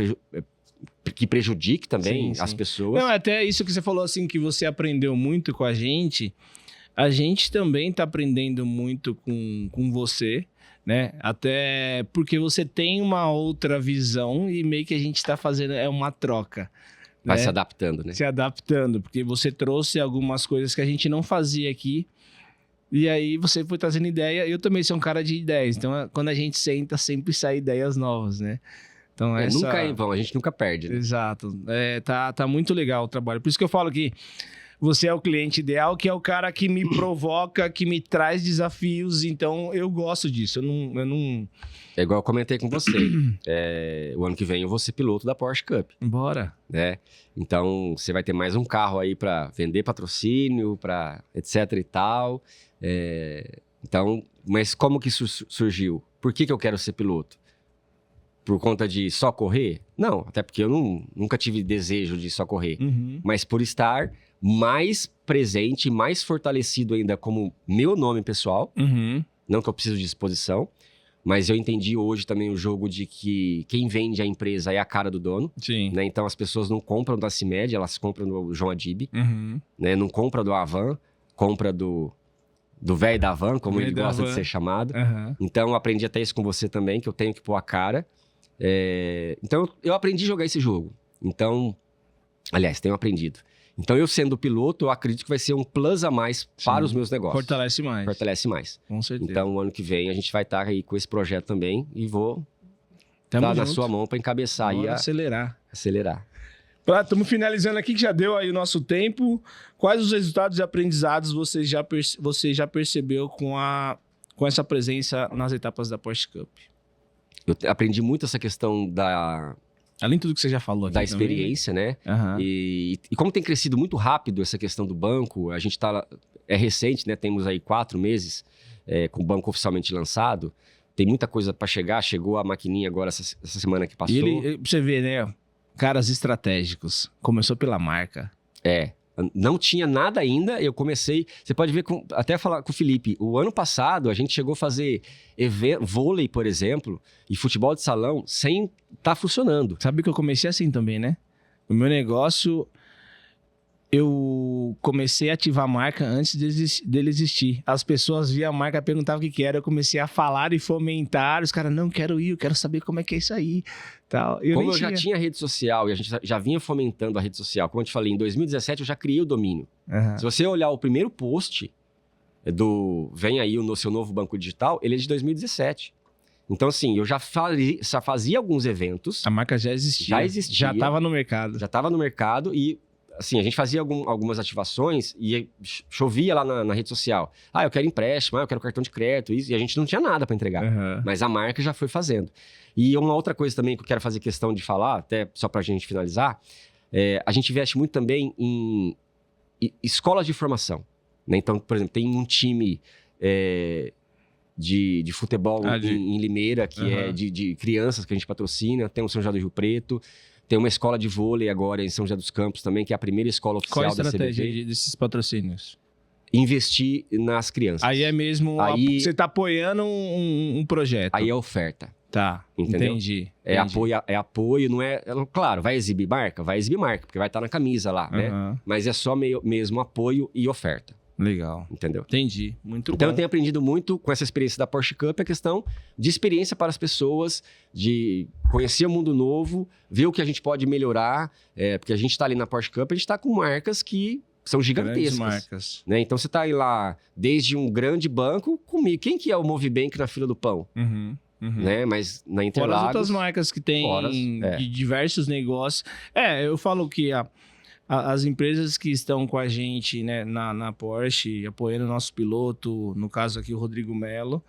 que prejudique também as pessoas. Não, até isso que você falou, assim, que você aprendeu muito com a gente também tá aprendendo muito com você, né? Até porque você tem uma outra visão e meio que a gente tá fazendo, uma troca. Vai né? se adaptando, né? Se adaptando, porque você trouxe algumas coisas que a gente não fazia aqui. E aí você foi trazendo ideia. Eu também sou um cara de ideias. Então, quando a gente senta, sempre sai ideias novas, né? Então, Nunca é em vão, a gente nunca perde. Né? Exato. Tá muito legal o trabalho. Por isso que eu falo que você é o cliente ideal, que é o cara que me provoca, que me traz desafios. Então, eu gosto disso. Eu não... É igual eu comentei com você. O ano que vem eu vou ser piloto da Porsche Cup. Bora. Né? Então, você vai ter mais um carro aí para vender patrocínio, para etc e tal. Então, mas como que isso surgiu? Por que eu quero ser piloto? Por conta de só correr? Não, até porque eu nunca tive desejo de só correr. Uhum. Mas por estar mais presente, mais fortalecido ainda como meu nome pessoal. Uhum. Não que eu preciso de exposição, mas eu entendi hoje também o jogo de que quem vende a empresa é a cara do dono. Sim. Né? Então as pessoas não compram da CIMED, elas compram do João Adib. Uhum. Né? Não compra do Avan, compra do velho da Avan, como ele gosta de ser chamado. Uhum. Então eu aprendi até isso com você também, que eu tenho que pôr a cara. Então eu aprendi a jogar esse jogo. Então, aliás, tenho aprendido. Então, eu sendo piloto, eu acredito que vai ser um plus a mais para os meus negócios. Fortalece mais. Fortalece mais. Com certeza. Então, o ano que vem, a gente vai estar aí com esse projeto também e vou estar na sua mão para encabeçar aí. Acelerar. Estamos finalizando aqui, que já deu aí o nosso tempo. Quais os resultados e aprendizados você já percebeu com essa presença nas etapas da Porsche Cup? Eu aprendi muito essa questão além de tudo que você já falou aqui da experiência, né? Uhum. E como tem crescido muito rápido essa questão do banco, a gente é recente, né? Temos aí 4 meses com o banco oficialmente lançado. Tem muita coisa para chegar. Chegou a maquininha agora essa semana que passou. E você vê, né? Caras estratégicos. Começou pela marca. Não tinha nada ainda, eu comecei... Você pode ver, até falar com o Felipe, o ano passado a gente chegou a fazer vôlei, por exemplo, e futebol de salão sem estar funcionando. Sabe que eu comecei assim também, né? O meu negócio, eu comecei a ativar a marca antes dele existir. As pessoas viam a marca, perguntavam o que era, eu comecei a falar e fomentar. Os caras, não, quero ir, eu quero saber como é que é isso aí. Tal. Como eu já tinha rede social e a gente já vinha fomentando a rede social, como eu te falei, em 2017 eu já criei o domínio. Uhum. Se você olhar o primeiro post Vem aí o seu novo banco digital, ele é de 2017. Então, assim, eu já fazia alguns eventos. A marca já existia. Já existia. Já estava no mercado. Já estava no mercado e, assim, a gente fazia algumas ativações e chovia lá na rede social. Eu quero empréstimo, eu quero cartão de crédito, isso, e a gente não tinha nada para entregar. Uhum. Mas a marca já foi fazendo. E uma outra coisa também que eu quero fazer questão de falar, até só para a gente finalizar, a gente investe muito também em escolas de formação. Né? Então, por exemplo, tem um time de futebol em Limeira, que é de crianças que a gente patrocina, tem o São José do Rio Preto, tem uma escola de vôlei agora em São José dos Campos também, que é a primeira escola oficial da CBV. Qual a estratégia desses patrocínios? Investir nas crianças. Aí é mesmo, você está apoiando um projeto. Aí é oferta. Tá, entendeu? Entendi. É apoio, não é... Claro, vai exibir marca? Vai exibir marca, porque vai estar na camisa lá, né? Mas é só mesmo apoio e oferta. Legal. Entendeu? Entendi. Muito bom. Então eu tenho aprendido muito com essa experiência da Porsche Cup, a questão de experiência para as pessoas, de conhecer o mundo novo, ver o que a gente pode melhorar, porque a gente está ali na Porsche Cup, a gente está com marcas que são gigantescas. Grandes marcas. Né? Então você está aí lá, desde um grande banco, comigo. Quem que é o Movibank na fila do pão? Né? Mas na Interlagos... Fora as outras marcas que tem de diversos negócios. Eu falo que as empresas que estão com a gente, né, na Porsche, apoiando o nosso piloto, no caso aqui o Rodrigo Melo,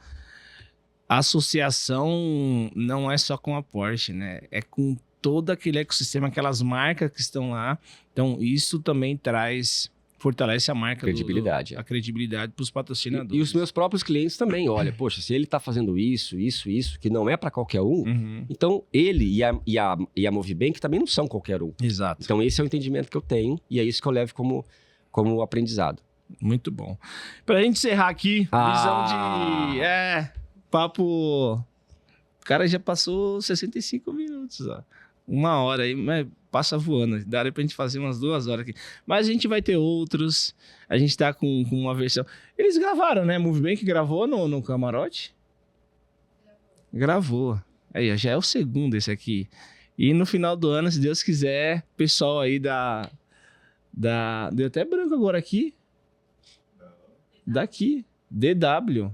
a associação não é só com a Porsche, né? É com todo aquele ecossistema, aquelas marcas que estão lá. Então, isso também traz Fortalece a marca. Credibilidade. A credibilidade para os patrocinadores. E os meus próprios clientes também, olha, poxa, se ele tá fazendo isso, que não é para qualquer um, então ele e a Movibank também não são qualquer um. Exato. Então esse é o entendimento que eu tenho e é isso que eu levo como aprendizado. Muito bom. Pra gente encerrar aqui, visão de... papo... O cara já passou 65 minutos, ó. 1 hora aí, mas passa voando. Daria pra gente fazer umas 2 horas aqui. Mas a gente vai ter outros. A gente tá com uma versão... Eles gravaram, né? Movibank gravou no camarote? Gravou. Aí, já é o segundo esse aqui. E no final do ano, se Deus quiser, pessoal aí da... Deu até branco agora aqui. Daqui. DW,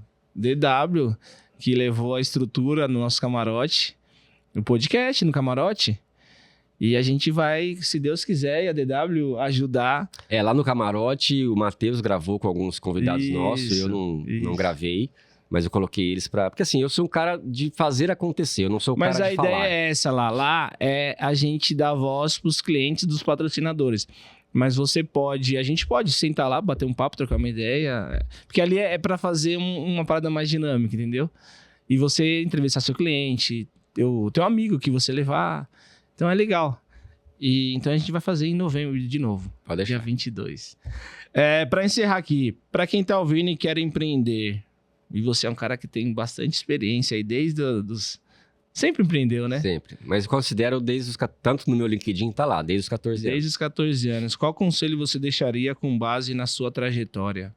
que levou a estrutura no nosso camarote. No podcast, no camarote. E a gente vai, se Deus quiser, e a DW ajudar. Lá no camarote, o Matheus gravou com alguns convidados nossos. Eu não gravei, mas eu coloquei eles pra... Porque assim, eu sou um cara de fazer acontecer, eu não sou o cara de falar. Mas a ideia é essa lá. Lá é a gente dar voz pros clientes dos patrocinadores. Mas a gente pode sentar lá, bater um papo, trocar uma ideia. Porque ali é pra fazer uma parada mais dinâmica, entendeu? E você entrevistar seu cliente, teu amigo que você levar. Então é legal. E então a gente vai fazer em novembro de novo. Pode deixar. Dia 22. Pra encerrar aqui, pra quem tá ouvindo e quer empreender, e você é um cara que tem bastante experiência aí desde os... Sempre empreendeu, né? Sempre. Mas eu considero tanto no meu LinkedIn, tá lá, desde os 14 anos. Desde os 14 anos. Qual conselho você deixaria com base na sua trajetória?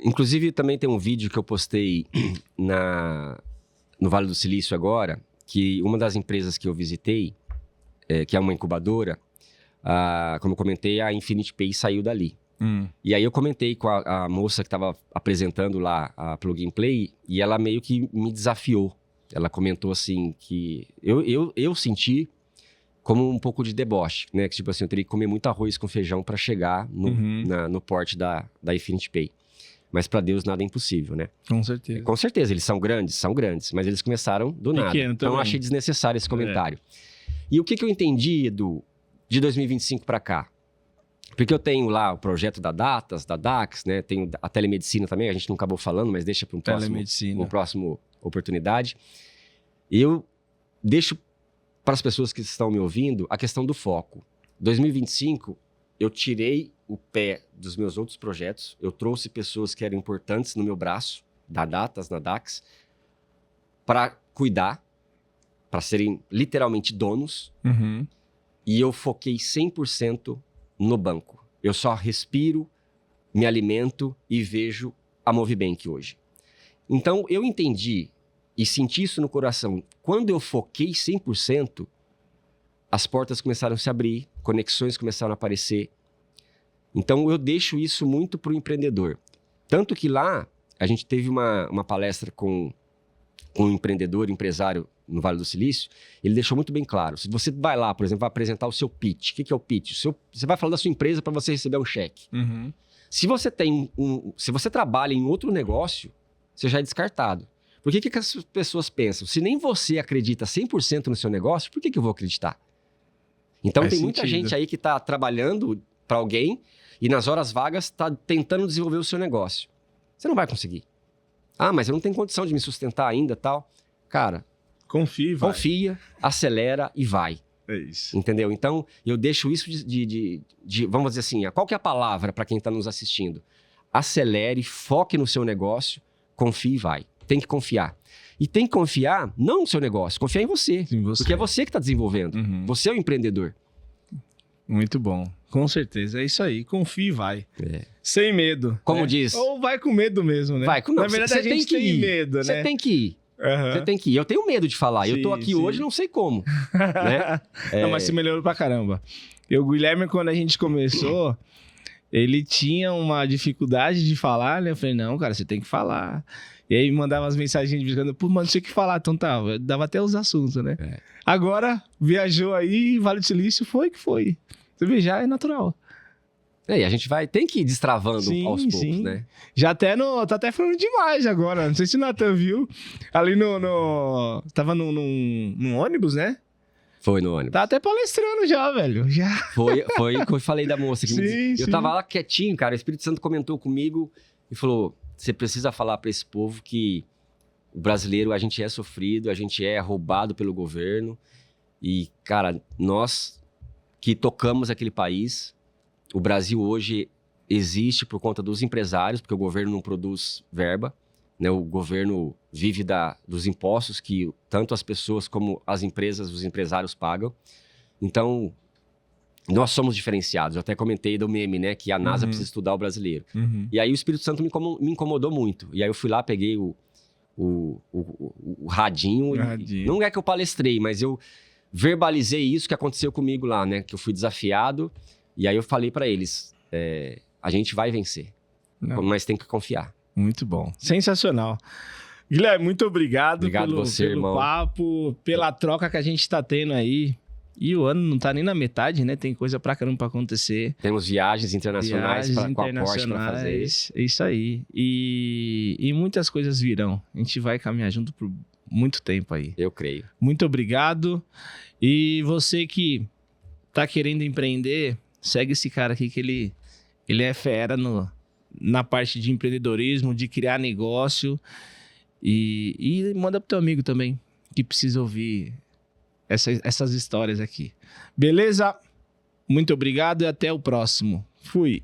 Inclusive, também tem um vídeo que eu postei no Vale do Silício agora, que uma das empresas que eu visitei, que é uma incubadora, como eu comentei, a Infinity Pay saiu dali. E aí eu comentei com a moça que estava apresentando lá a Plug and Play, e ela meio que me desafiou. Ela comentou assim que eu senti como um pouco de deboche, né? Que tipo assim, eu teria que comer muito arroz com feijão para chegar no porte da Infinity Pay. Mas para Deus nada é impossível, né? Com certeza. Com certeza, eles são grandes, mas eles começaram do nada. Então eu achei desnecessário esse comentário. E o que eu entendi, Edu, de 2025 para cá? Porque eu tenho lá o projeto da Datas, da DAX, né? Tenho a telemedicina também, a gente não acabou falando, mas deixa para uma próxima oportunidade. Eu deixo para as pessoas que estão me ouvindo a questão do foco. 2025, eu tirei o pé dos meus outros projetos, eu trouxe pessoas que eram importantes no meu braço, da Datas, na DAX, para cuidar, para serem literalmente donos, e eu foquei 100% no banco. Eu só respiro, me alimento e vejo a Movibank hoje. Então, eu entendi e senti isso no coração. Quando eu foquei 100%, as portas começaram a se abrir, conexões começaram a aparecer. Então, eu deixo isso muito para o empreendedor. Tanto que lá, a gente teve uma palestra com um empresário no Vale do Silício, ele deixou muito bem claro. Se você vai lá, por exemplo, vai apresentar o seu pitch. O que é o pitch? Você vai falar da sua empresa para você receber um cheque. Se você se você trabalha em outro negócio, você já é descartado. Por que as pessoas pensam? Se nem você acredita 100% no seu negócio, por que eu vou acreditar? Então tem muita gente aí que está trabalhando para alguém e nas horas vagas está tentando desenvolver o seu negócio. Você não vai conseguir. Mas eu não tenho condição de me sustentar ainda, tal. Cara, confia, acelera e vai. É isso. Entendeu? Então, eu deixo isso de vamos dizer assim, qual que é a palavra para quem está nos assistindo? Acelere, foque no seu negócio, confie e vai. Tem que confiar. E tem que confiar não no seu negócio, confiar em você. Porque é você que está desenvolvendo. Você é o empreendedor. Muito bom. Com certeza. É isso aí. Confie e vai. Sem medo. Como diz. Ou vai com medo mesmo, né? Na verdade, a gente tem medo, né? Você tem que ir. Você tem que ir. Eu tenho medo de falar. Eu tô aqui hoje, não sei como. Né? Não, mas você melhorou pra caramba. O Guilherme, quando a gente começou, ele tinha uma dificuldade de falar, né? Eu falei, não, cara, você tem que falar. E aí mandava umas mensagens dizendo, pô, mano, tinha que falar. Então tá, eu dava até os assuntos, né? Agora, viajou aí, Vale do Silício, foi que foi. Você vê, já é natural. E a gente tem que ir destravando aos poucos, né? Já tá até falando demais agora. Não sei se o Nathan viu. Ali tava num ônibus, né? Foi no ônibus. Tá até palestrando já, velho. Já. Foi o que eu falei da moça. Que Sim, eu tava lá quietinho, cara. O Espírito Santo comentou comigo e falou: você precisa falar pra esse povo que o brasileiro, a gente é sofrido, a gente é roubado pelo governo. E, cara, nós que tocamos aquele país, o Brasil hoje existe por conta dos empresários, porque o governo não produz verba, né? O governo vive dos impostos que tanto as pessoas como as empresas, os empresários pagam. Então, nós somos diferenciados. Eu até comentei do meme, né? Que a NASA precisa estudar o brasileiro. E aí o Espírito Santo me incomodou muito. E aí eu fui lá, peguei o radinho. Não é que eu palestrei, mas eu verbalizei isso que aconteceu comigo lá, né? Que eu fui desafiado. E aí eu falei pra eles, a gente vai vencer. Mas tem que confiar. Muito bom. Sensacional. Guilherme, muito obrigado pelo irmão. papo, pela troca que a gente tá tendo aí. E o ano não tá nem na metade, né? Tem coisa pra caramba pra acontecer. Temos viagens internacionais com a Porsche pra fazer. É isso aí. E muitas coisas virão. A gente vai caminhar junto por muito tempo aí. Eu creio. Muito obrigado. E você que tá querendo empreender, segue esse cara aqui que ele é fera na parte de empreendedorismo, de criar negócio. E manda pro teu amigo também, que precisa ouvir essas histórias aqui. Beleza? Muito obrigado e até o próximo. Fui.